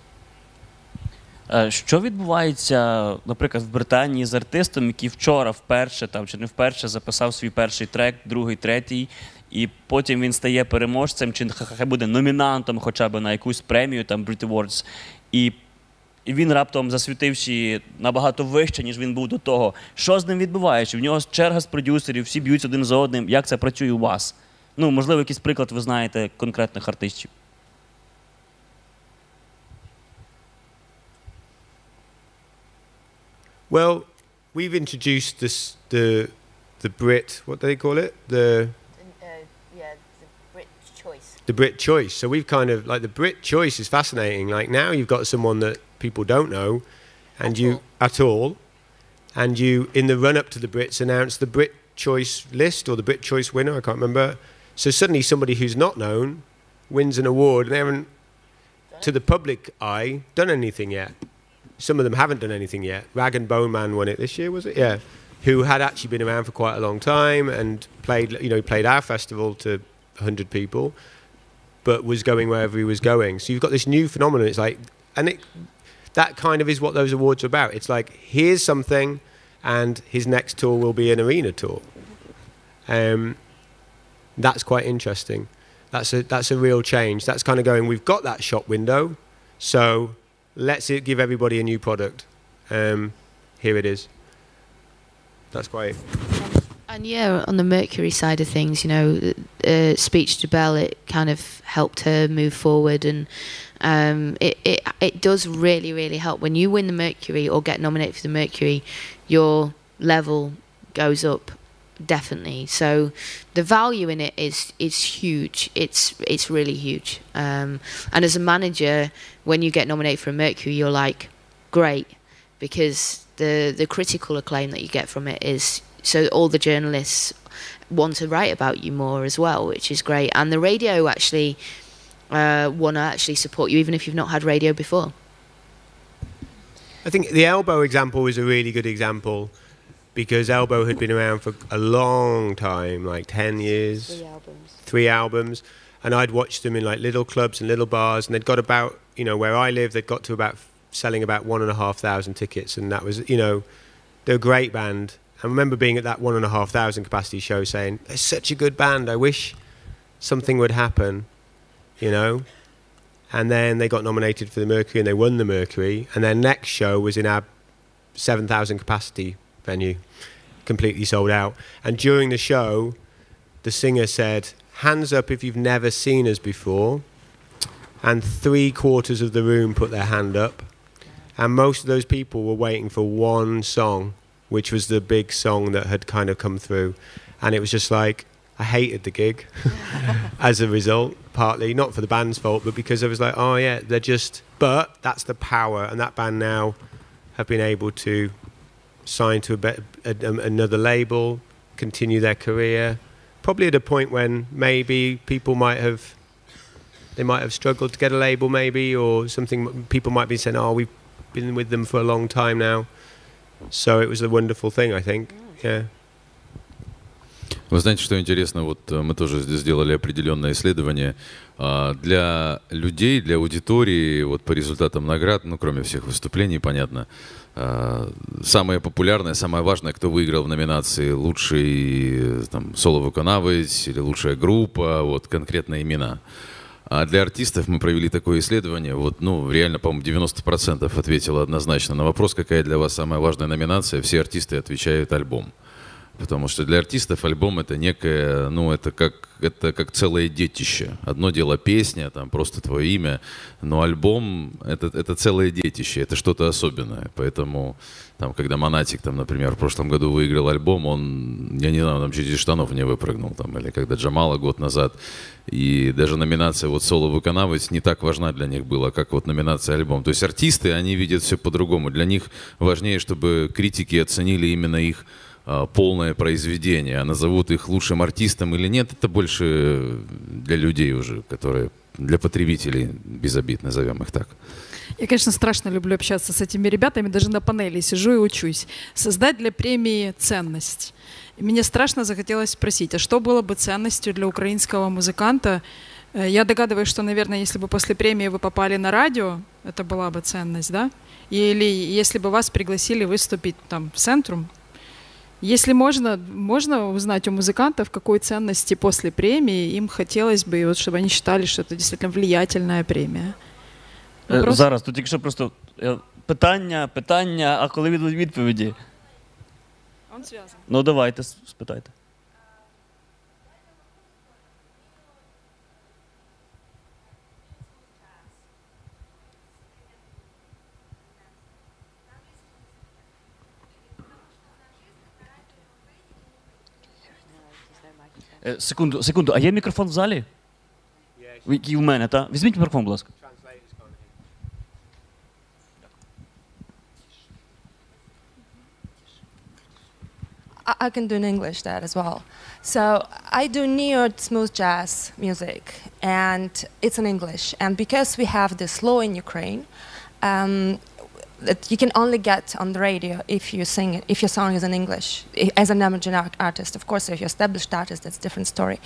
Що відбувається, наприклад, в Британії з артистом, який вчора вперше, чи не вперше, записав свій перший трек, другий, третій, і потім він стає переможцем, чи хай буде номінантом хоча б на якусь премію, Brit Awards, і він раптом, засвітивши набагато вище, ніж він був до того. Що з ним відбувається? В нього черга з продюсерів, всі б'ються один за одним. Як це працює у вас? Можливо, якийсь приклад ви знаєте конкретних артистів. Well, we've introduced the Brit, what do they call it? The Brit choice. The Brit choice. So we've kind of, the Brit choice is fascinating. Now you've got someone that people don't know, and at all, and you, in the run-up to the Brits, announce the Brit choice list, or the Brit choice winner, I can't remember. So suddenly somebody who's not known wins an award, and they haven't, to the public eye, done anything yet. Some of them haven't done anything yet. Rag and Bone Man won it this year, was it? Yeah. Who had actually been around for quite a long time and played our festival to 100 people, but was going wherever he was going. So you've got this new phenomenon. It's that kind of is what those awards are about. It's here's something, and his next tour will be an arena tour. That's quite interesting. That's a real change. That's kind of going, we've got that shop window, so let's give everybody a new product. Here it is. That's quite. And yeah, on the Mercury side of things, you know, Speech to Belle, it kind of helped her move forward, and it does really, really help. When you win the Mercury or get nominated for the Mercury, your level goes up, definitely. So the value in it is huge. It's really huge. And as a manager, when you get nominated for a Mercury, you're like, great, because the critical acclaim that you get from it is, so all the journalists want to write about you more as well, which is great. And the radio actually want to actually support you, even if you've not had radio before. I think the Elbow example is a really good example, because Elbow had been around for a long time, like 10 years. 3 albums. And I'd watched them in like little clubs and little bars, and they'd got about, you know, where I live, they'd got to about selling about 1,500 tickets, and that was, you know, they're a great band. I remember being at that 1,500 capacity show saying, they're such a good band, I wish something would happen, you know. And then they got nominated for the Mercury and they won the Mercury, and their next show was in our 7,000 capacity venue, completely sold out. And during the show, the singer said, hands up if you've never seen us before, and 3/4 of the room put their hand up, and most of those people were waiting for one song, which was the big song that had kind of come through. And it was just like, I hated the gig as a result, partly, not for the band's fault, but because I was like, oh yeah, they're just, but that's the power. And that band now have been able to sign to another label, continue their career, probably at a point when maybe people might have struggled to get a label maybe, or something. People might be saying, oh, we've been with them for a long time now. So it was a wonderful thing, I think. Yeah. Вы знаете, что интересно? Вот мы тоже сделали определенное исследование для людей, для аудитории, вот по результатам наград, ну, кроме всех выступлений, понятно, самое популярное, самое важное, кто выиграл в номинации «Лучший там, соло-виконавець» или «Лучшая группа», вот конкретные имена. А для артистов мы провели такое исследование, вот, ну, реально, по-моему, 90% ответило однозначно на вопрос, какая для вас самая важная номинация, все артисты отвечают «Альбом». Потому что для артистов альбом это некое, ну, это как целое детище. Одно дело песня, там просто твое имя, но альбом это целое детище, это что-то особенное. Поэтому, там, когда Монатик, там, например, в прошлом году выиграл альбом, он, я не знаю, там чуть из штанов не выпрыгнул, там, или когда Джамала год назад. И даже номинация вот соло-виконавець не так важна для них была, как вот номинация альбом. То есть артисты, они видят все по-другому. Для них важнее, чтобы критики оценили именно их полное произведение, а назовут их лучшим артистом или нет, это больше для людей уже, которые, для потребителей, без обид, назовем их так. Я, конечно, страшно люблю общаться с этими ребятами, даже на панели сижу и учусь. Создать для премии ценность. И мне страшно захотелось спросить, а что было бы ценностью для украинского музыканта? Я догадываюсь, что, наверное, если бы после премии вы попали на радио, это была бы ценность, да? Или если бы вас пригласили выступить там в Центрум. Если можно узнать у музыкантов, какой ценности после премии им хотелось бы, вот, чтобы они считали, что это действительно влиятельная премия. Зараз, тут тільки що просто питання, а коли відповіді? Он зв'язаний. Ну, давайте, спитайте. Секунду, а є мікрофон в залі? Який у мене, так? Візьміть мікрофон, будь ласка. I can do in English that as well. So I do neo smooth jazz music, and it's in English. And because we have this law in Ukraine, that you can only get on the radio if you sing it, if your song is in English, as an emerging artist. Of course, if you're established artist, that's a different story.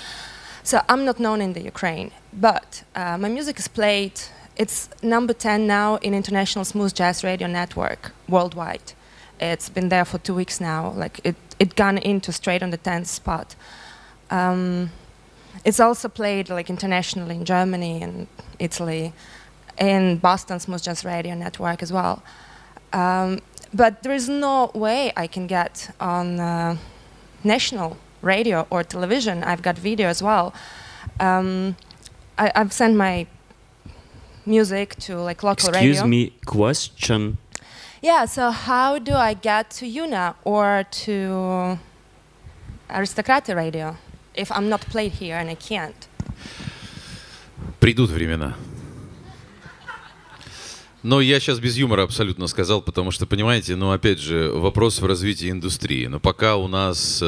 So I'm not known in the Ukraine, but my music is played. It's number 10 now in International Smooth Jazz Radio Network worldwide. It's been there for 2 weeks now. Like it gone into straight on the 10th spot. It's also played like internationally in Germany and Italy. in Boston's Smooth Jazz Radio Network as well. But there is no way I can get on national radio or television. I've got video as well. I've sent my music to like local radio. Excuse me, question. Yeah, so how do I get to Yuna or to Рострон radio if I'm not played here and I can't? Придут времена. Но я сейчас без юмора абсолютно сказал, потому что, понимаете, ну, опять же, вопрос в развитии индустрии. Но пока у нас...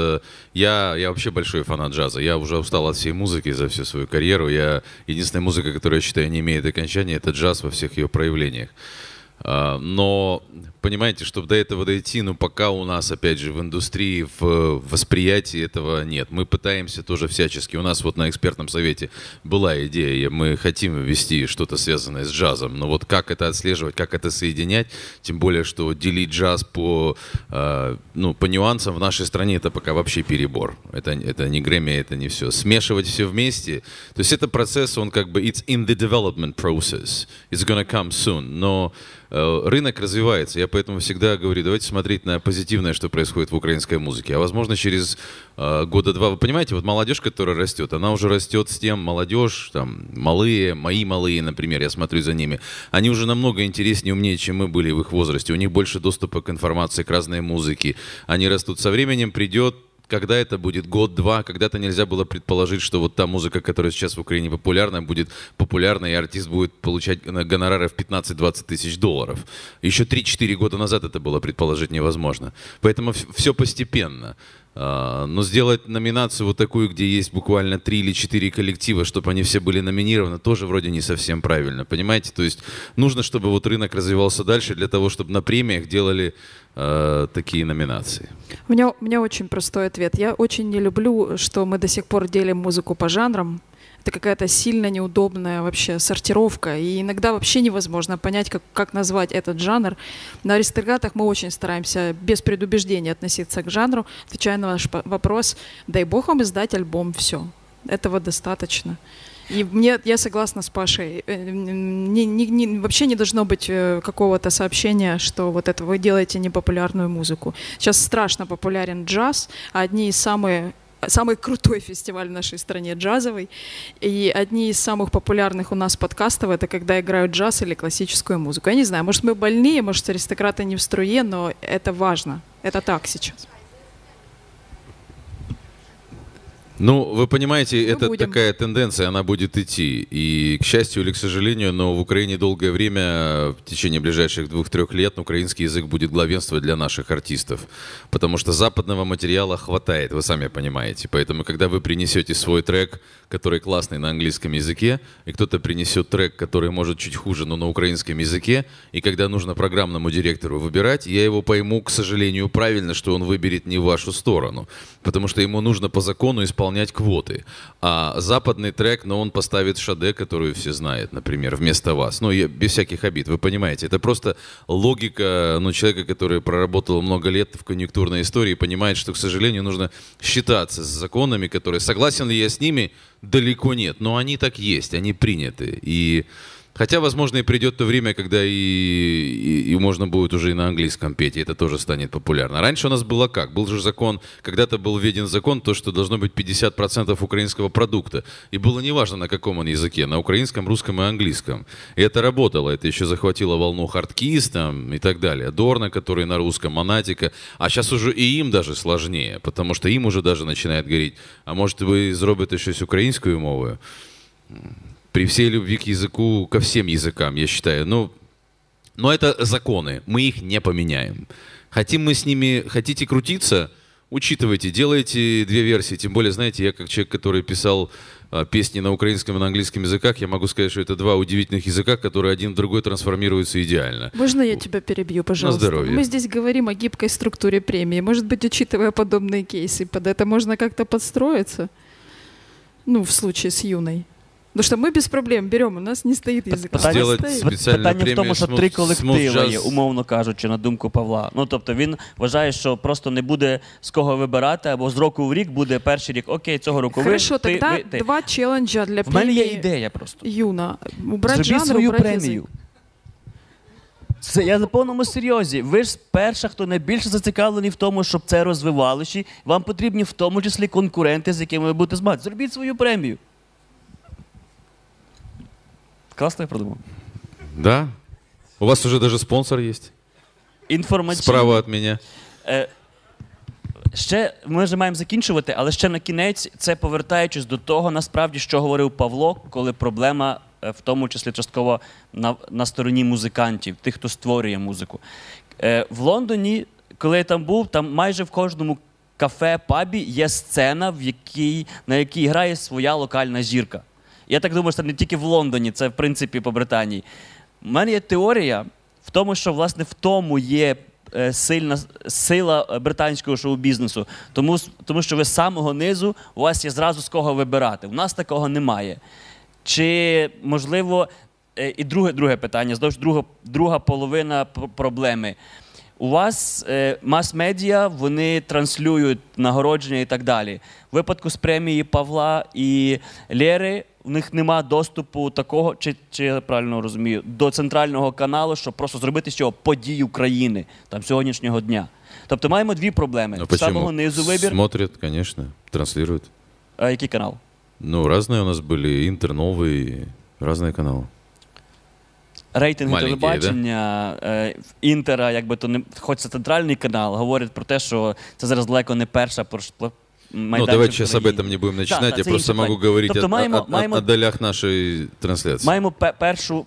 Я вообще большой фанат джаза. Я уже устал от всей музыки за всю свою карьеру. Единственная музыка, которую я считаю не имеет окончания, это джаз во всех ее проявлениях. Но, понимаете, чтобы до этого дойти, ну, пока у нас, опять же, в индустрии, в восприятии этого нет. Мы пытаемся тоже всячески. У нас вот на экспертном совете была идея, мы хотим ввести что-то связанное с джазом, но вот как это отслеживать, как это соединять, тем более, что делить джаз по нюансам в нашей стране, это пока вообще перебор. Это не Грэмми, это не все. Смешивать все вместе, то есть это процесс, он как бы, it's in the development process, it's gonna come soon, но рынок развивается, я поэтому всегда говорю, давайте смотреть на позитивное, что происходит в украинской музыке. А возможно, через года два, вы понимаете, вот молодежь, которая растет, она уже растет с тем, молодежь, там, малые, мои малые, например, я смотрю за ними, они уже намного интереснее, умнее, чем мы были в их возрасте. У них больше доступа к информации, к разной музыке. Они растут. Со временем придет, когда это будет год-два, когда-то нельзя было предположить, что вот та музыка, которая сейчас в Украине популярна, будет популярна, и артист будет получать гонорары в 15-20 тысяч долларов. Еще 3-4 года назад это было предположить невозможно. Поэтому все постепенно. Но сделать номинацию вот такую, где есть буквально 3 или 4 коллектива, чтобы они все были номинированы, тоже вроде не совсем правильно, понимаете? То есть нужно, чтобы вот рынок развивался дальше для того, чтобы на премиях делали такие номинации. У меня очень простой ответ. Я очень не люблю, что мы до сих пор делим музыку по жанрам. Это какая-то сильно неудобная вообще сортировка, и иногда вообще невозможно понять, как назвать этот жанр. На аристократах мы очень стараемся без предубеждения относиться к жанру. Отвечая на ваш вопрос, дай бог вам издать альбом, все. Этого достаточно. И я согласна с Пашей. Вообще не должно быть какого-то сообщения, что вот это вы делаете непопулярную музыку. Сейчас страшно популярен джаз, а одни из самый крутой фестиваль в нашей стране джазовый. И одни из самых популярных у нас подкастов — это когда играют джаз или классическую музыку. Я не знаю, может мы больные, может аристократы не в струе, но это важно. Это так сейчас. Ну, вы понимаете, это такая тенденция, она будет идти. И, к счастью или к сожалению, но в Украине долгое время, в течение ближайших 2-3 лет, украинский язык будет главенствовать для наших артистов. Потому что западного материала хватает, вы сами понимаете. Поэтому, когда вы принесете свой трек, который классный на английском языке, и кто-то принесет трек, который может чуть хуже, но на украинском языке, и когда нужно программному директору выбирать, я его пойму, к сожалению, правильно, что он выберет не в вашу сторону. Потому что ему нужно по закону исполнять квоты. А западный трек, но он поставит шаде, которую все знают, например, вместо вас. Ну, без всяких обид, вы понимаете. Это просто логика, человека, который проработал много лет в конъюнктурной истории, понимает, что, к сожалению, нужно считаться с законами, которые... Согласен ли я с ними? Далеко нет. Но они так есть, они приняты. И... Хотя, возможно, и придет то время, когда и можно будет уже и на английском петь, и это тоже станет популярно. Раньше у нас было как? Был же закон, когда-то был введен закон, то, что должно быть 50% украинского продукта. И было неважно, на каком он языке, на украинском, русском и английском. И это работало, это еще захватило волну хардкиз там, и так далее. Дорна, который на русском, Монатика. А сейчас уже и им даже сложнее, потому что им уже даже начинает говорить, а может вы зробите щось українською мовою? При всей любви к языку, ко всем языкам, я считаю. Но это законы, мы их не поменяем. Хотим мы с ними, хотите крутиться, учитывайте, делайте 2 версии. Тем более, знаете, я как человек, который писал песни на украинском и на английском языках, я могу сказать, что это 2 удивительных языка, которые один в другой трансформируются идеально. Можно я тебя перебью, пожалуйста? На здоровье. Мы здесь говорим о гибкой структуре премии. Может быть, учитывая подобные кейсы, под это можно как-то подстроиться? Ну, в случае с Юной. Потому что мы без проблем берем, у нас не стоит язык. Питання в тому, що три колективи є, умовно кажучи, на думку Павла. Ну, тобто він вважає, що просто не буде з кого вибирати, або з року в рік буде перший рік, окей, цього року ви. Хорошо, тогда два челенджа для премії. В мене є премії ідея просто. Юна. Убрать Зробіть жанр, свою убрать премію. язик. Це я на повному серйозі. Ви ж перша, хто найбільше зацікавлений в тому, щоб це розвивалося. Вам потрібні в тому числі конкуренти, з якими ви будете змагатися. Зробіть свою премію. Класно я продумав. Да. У вас уже даже спонсор есть. Інформаційний. Справа від мене. Ще ми вже маємо закінчувати, але ще на кінець, це повертаючись до того, насправді, що говорив Павло, коли проблема, в тому числі частково на стороні музикантів, тих, хто створює музику. В Лондоні, коли я там був, там майже в кожному кафе, пабі є сцена, на якій грає своя локальна зірка. Я так думаю, що це не тільки в Лондоні, це в принципі по Британії. У мене є теорія в тому, що власне в тому є сила британського шоу-бізнесу. Тому що ви з самого низу, у вас є зразу з кого вибирати. У нас такого немає. Чи, можливо, і друге питання, друга половина проблеми. У вас мас-медіа, вони транслюють нагородження і так далі. В випадку з премії Павла і Лєри, у них нема доступу такого, чи я правильно розумію, до центрального каналу, щоб просто зробити з цього подію країни, там, сьогоднішнього дня. Тобто маємо дві проблеми. Ну, з самого низу вибір. Смотрят, конечно, транслируют. А який канал? Ну, разные у нас были, Интер, Новый, разные каналы. Рейтинги маленькі, телебачення, Інтера, якби то не, хоч це центральний канал, говорять про те, що це зараз далеко не перша Ну, давайте сейчас об этом не будем начинать, я просто могу говорить о долях нашей трансляции. Маємо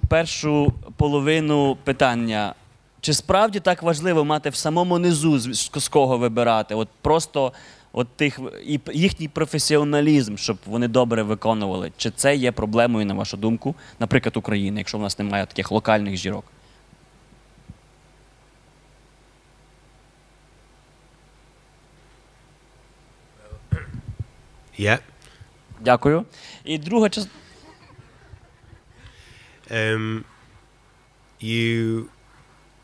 першу половину питання. Чи справді так важливо мати в самому низу з кого вибирати? От просто їхній професіоналізм, щоб вони добре виконували. Чи це є проблемою, на вашу думку, наприклад, України, якщо в нас немає таких локальних зірок? Yeah. Дякую. І друга частина.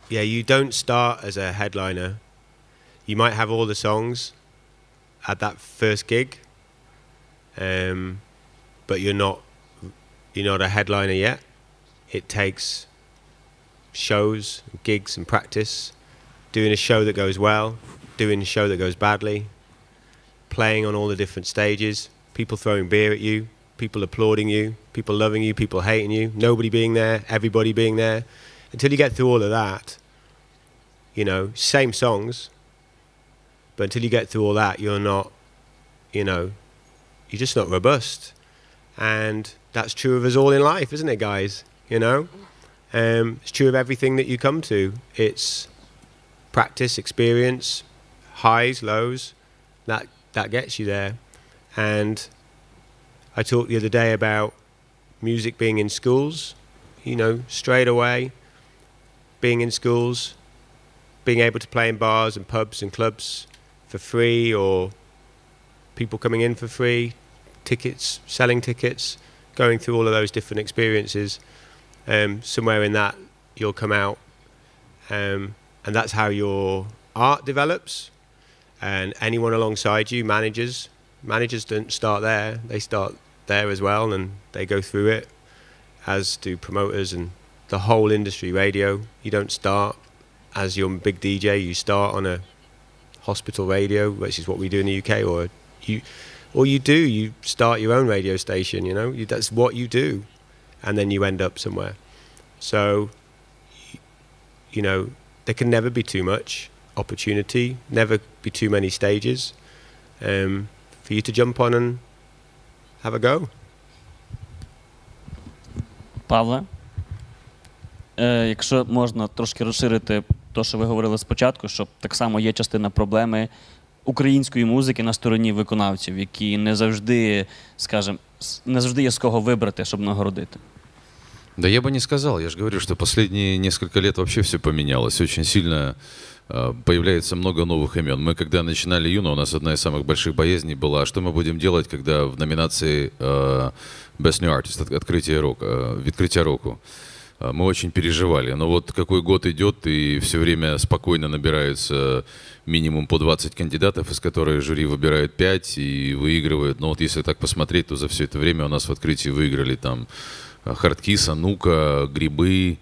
You don't start as a headliner. You might have all the songs at that first gig, but you're not a headliner yet. It takes shows, gigs and practice, doing a show that goes well, doing a show that goes badly, playing on all the different stages, people throwing beer at you, people applauding you, people loving you, people hating you, nobody being there, everybody being there. Until you get through all of that, you know, same songs, but until you get through all that, you're not, you know, you're just not robust. And that's true of us all in life, isn't it, guys? You know? It's true of everything that you come to. It's practice, experience, highs, lows, that gets you there. And I talked the other day about music being in schools, you know, straight away, being in schools, being able to play in bars and pubs and clubs for free, or people coming in for free, tickets, selling tickets, going through all of those different experiences. Somewhere in that you'll come out, and that's how your art develops. And anyone alongside you, managers don't start there, they start there as well, and they go through it, as do promoters and the whole industry. Radio, you don't start as your big DJ, you start on a hospital radio, which is what we do in the UK, or you start your own radio station, you know, that's what you do, and then you end up somewhere. So, you know, there can never be too much opportunity, never be too many stages for you to jump on and have a go. Павле, якщо можна трошки розширити те, що ви говорили спочатку, що так само є частина проблеми української музики на стороні виконавців, які не завжди, скажімо, не завжди є з кого вибрати, щоб нагородити. Да я бы не сказал. Я же говорю, что последние несколько лет вообще все поменялось. Очень сильно появляется много новых имен. Мы, когда начинали Юна, у нас одна из самых больших боязней была, что мы будем делать, когда в номинации Best New Artist, открытие року. Мы очень переживали. Но вот какой год идет, и все время спокойно набираются минимум по 20 кандидатов, из которых жюри выбирает 5 и выигрывают. Но вот если так посмотреть, то за все это время у нас в открытии выиграли там Хардкис, Анука, Грибы,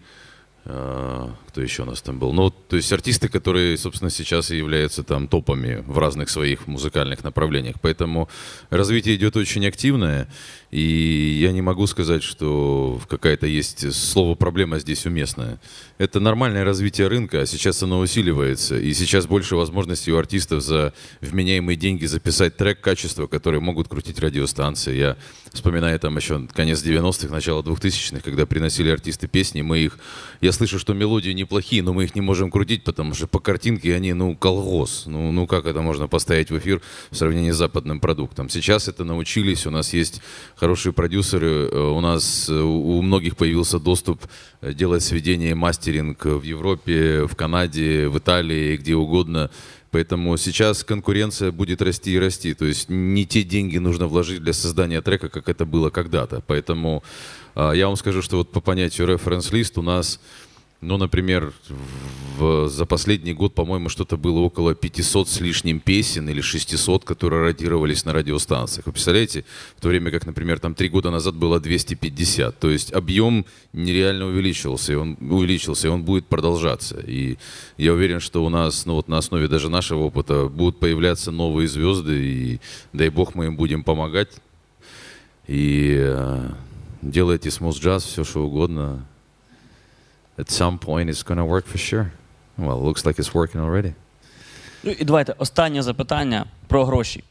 кто еще у нас там был? Ну, то есть артисты, которые, собственно, сейчас и являются там топами в разных своих музыкальных направлениях. Поэтому развитие идет очень активное, и я не могу сказать, что какая-то есть слово «проблема» здесь уместное. Это нормальное развитие рынка, а сейчас оно усиливается, и сейчас больше возможностей у артистов за вменяемые деньги записать трек качества, которые могут крутить радиостанции. Я вспоминаю там еще конец 90-х, начало 2000-х, когда приносили артисты песни, я слышу, что мелодии неплохие, но мы их не можем крутить, потому что по картинке они, колгоз. Ну как это можно поставить в эфир в сравнении с западным продуктом? Сейчас это научились, у нас есть хорошие продюсеры, у многих появился доступ делать сведения и мастеринг в Европе, в Канаде, в Италии, где угодно. Поэтому сейчас конкуренция будет расти и расти. То есть не те деньги нужно вложить для создания трека, как это было когда-то. Поэтому я вам скажу, что вот по понятию референс-лист у нас, например, за последний год, по-моему, что-то было около 500 с лишним песен или 600, которые радировались на радиостанциях. Вы представляете? В то время как, например, там 3 года назад было 250. То есть объем нереально увеличился, и он будет продолжаться. И я уверен, что у нас, на основе даже нашего опыта будут появляться новые звезды, и дай бог мы им будем помогать. И делайте смуз-джаз, все что угодно. At some point it's going to work for sure. Well, it looks like it's working already. Ну і давайте останнє запитання про гроші.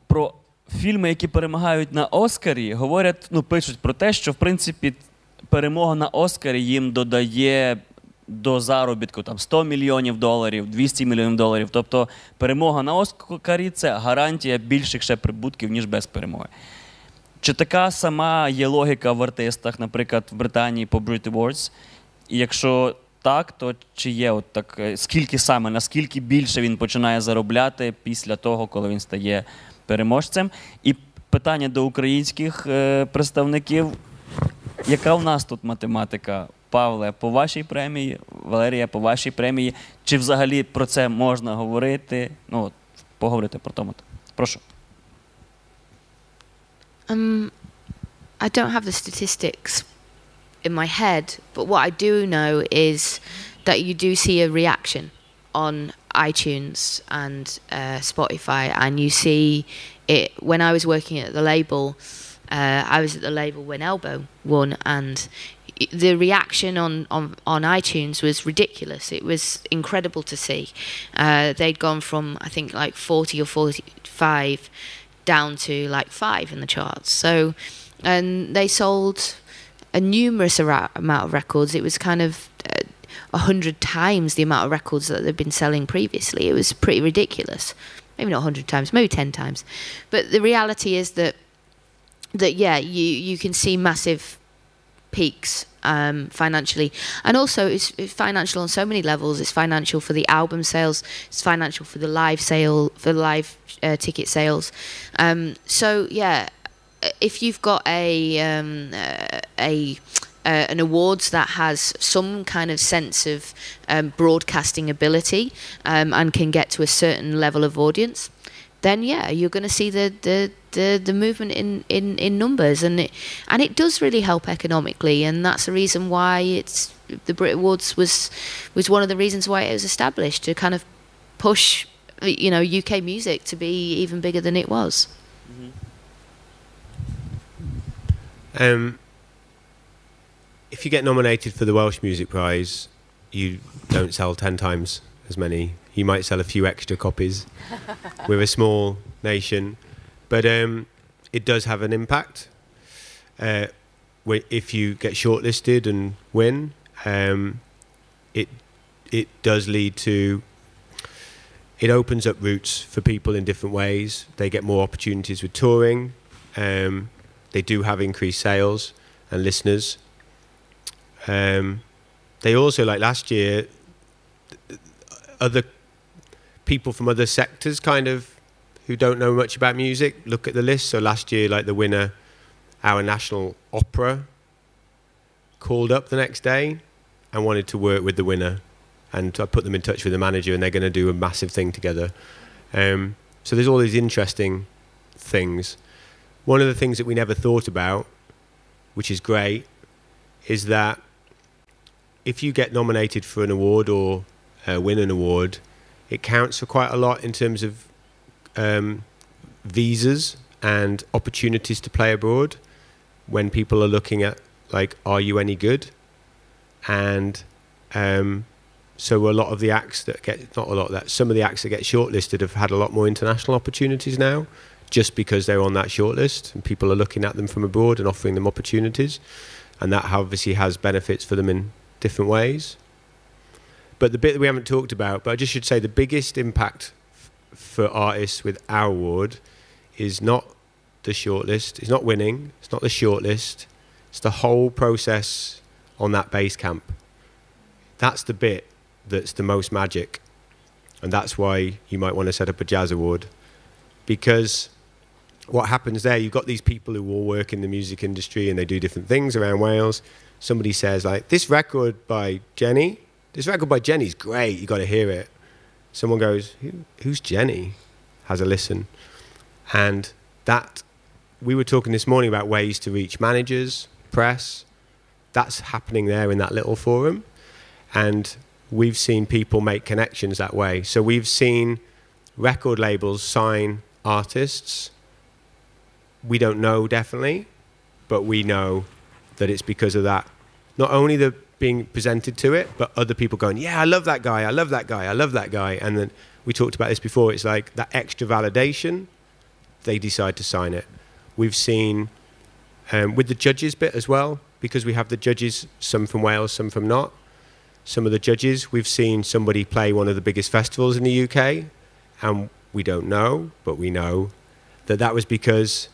Про фільми, які перемагають на Оскарі, говорять, пишуть про те, що, в принципі, перемога на Оскарі їм додає до заробітку там $100 мільйонів, $200 мільйонів. Тобто перемога на Оскарі – це гарантія більших ще прибутків, ніж без перемоги. Чи така сама є логіка в артистах, наприклад, в Британії по Brit Awards? І якщо так, то чи є наскільки більше він починає заробляти після того, коли він стає переможцем? І питання до українських представників. Яка у нас тут математика? Павле, по вашій премії, Валерія, по вашій премії. Чи взагалі про це можна говорити? Поговорити про тому. Прошу. I don't have the statistics in my head, but what I do know is that you do see a reaction on iTunes and Spotify, and you see it. When I was working at the label, I was at the label when Elbow won, and the reaction on iTunes was ridiculous. It was incredible to see. They'd gone from, I think, like 40 or 45 down to like 5 in the charts. So, and they sold a numerous amount of records. It was kind of 100 times the amount of records that they'd been selling previously. It was pretty ridiculous. Maybe not 100 times, maybe 10 times. But the reality is that you can see massive peaks financially, and also it's financial on so many levels. It's financial for the album sales, it's financial for the live sale, for the live ticket sales. So yeah, if you've got an awards that has some kind of sense of broadcasting ability and can get to a certain level of audience, then yeah, you're going to see the movement in numbers, and it does really help economically, and that's the reason why the Brit Awards was one of the reasons why it was established, to kind of push UK music to be even bigger than it was. If you get nominated for the Welsh Music Prize, you don't sell 10 times as many. You might sell a few extra copies. We're a small nation, but it does have an impact. If you get shortlisted and win, it does lead to. It opens up routes for people in different ways. They get more opportunities with touring. They do have increased sales and listeners. They also, like last year, other people from other sectors kind of who don't know much about music look at the list. So last year, like the winner, our national opera, called up the next day and wanted to work with the winner. And I put them in touch with the manager, and they're going to do a massive thing together. So there's all these interesting things. One of the things that we never thought about, which is great, is that if you get nominated for an award or win an award, it counts for quite a lot in terms of visas and opportunities to play abroad when people are looking at, like, are you any good? And so a lot of the acts that get, not a lot of that, some of the acts that get shortlisted have had a lot more international opportunities now, just because they're on that shortlist and people are looking at them from abroad and offering them opportunities. And that obviously has benefits for them in different ways. But the bit that we haven't talked about, but I just should say the biggest impact for artists with our award is not the shortlist, it's not winning, it's not the shortlist, it's the whole process on that base camp. That's the bit that's the most magic. And that's why you might want to set up a jazz award. Because what happens there, you've got these people who all work in the music industry and they do different things around Wales. Somebody says, like, this record by Jenny's great, you got to hear it. Someone goes, who's Jenny? Has a listen. And that, we were talking this morning about ways to reach managers, press. That's happening there in that little forum. And we've seen people make connections that way. So we've seen record labels sign artists. We don't know definitely, but we know that it's because of that. Not only the being presented to it, but other people going, yeah, I love that guy, I love that guy, I love that guy. And then we talked about this before, it's like that extra validation, they decide to sign it. We've seen with the judges bit as well, because we have the judges, some from Wales, some from not. Some of the judges, we've seen somebody play one of the biggest festivals in the UK, and we don't know, but we know that that was because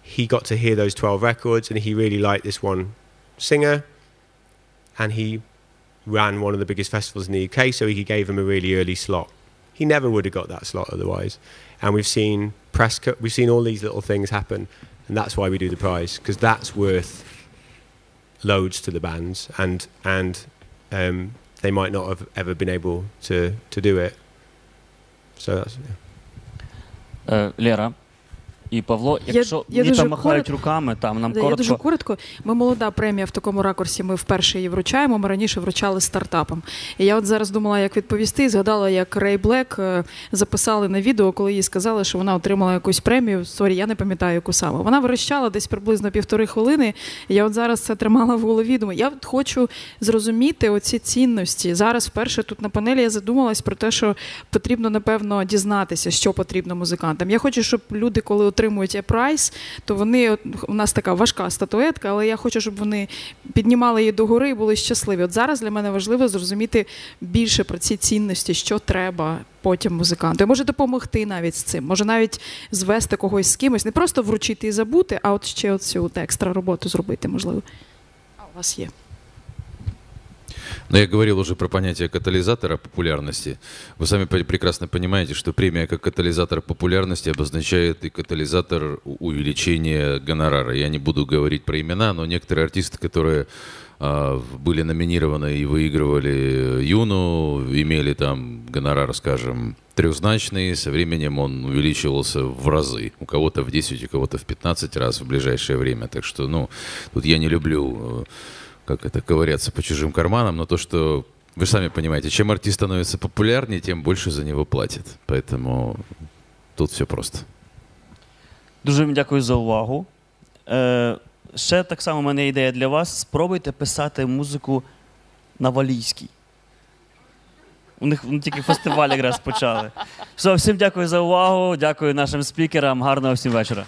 he got to hear those 12 records and he really liked this one singer, and he ran one of the biggest festivals in the UK, so he gave him a really early slot. He never would have got that slot otherwise. And we've seen we've seen all these little things happen, and that's why we do the prize, because that's worth loads to the bands, and they might not have ever been able to do it. So that's, yeah. Лера і Павло, якщо мені там махають руками, там нам коротко. Я дуже коротко. Ми молода премія в такому ракурсі, ми вперше її вручаємо, ми раніше вручали стартапам. І я от зараз думала, як відповісти, і згадала, як Рей Блек записали на відео, коли їй сказали, що вона отримала якусь премію, я не пам'ятаю, яку саме. Вона верещала десь приблизно 1,5 хвилини, і я от зараз це тримала в голові, думаю, я от хочу зрозуміти оці цінності. Зараз вперше тут на панелі я задумалась про те, що потрібно, напевно, дізнатися, що потрібно музикантам. Я хочу, щоб люди, коли отримують прайс, то вони, у нас така важка статуетка, але я хочу, щоб вони піднімали її догори і були щасливі. От зараз для мене важливо зрозуміти більше про ці цінності, що треба потім музиканту. І може допомогти навіть з цим, може навіть звести когось з кимось, не просто вручити і забути, а от ще оцю екстра роботу зробити, можливо. А у вас є. Но я говорил уже про понятие катализатора популярности. Вы сами прекрасно понимаете, что премия как катализатор популярности обозначает и катализатор увеличения гонорара. Я не буду говорить про имена, но некоторые артисты, которые были номинированы и выигрывали Юну, имели там гонорар, скажем, трехзначный, со временем он увеличивался в разы. У кого-то в 10, у кого-то в 15 раз в ближайшее время. Так что, ну, тут я не люблю... ковыряться по чужим карманам, но то, что вы сами понимаете, чем артист становится популярнее, тем больше за него платят. Поэтому тут все просто. Дуже вам дякую за увагу. Ще так само в мене ідея для вас. Спробуйте писати музику на валійській. У них тільки фестиваль якраз почали. Все, всім дякую за увагу, дякую нашим спікерам, гарного всім вечора.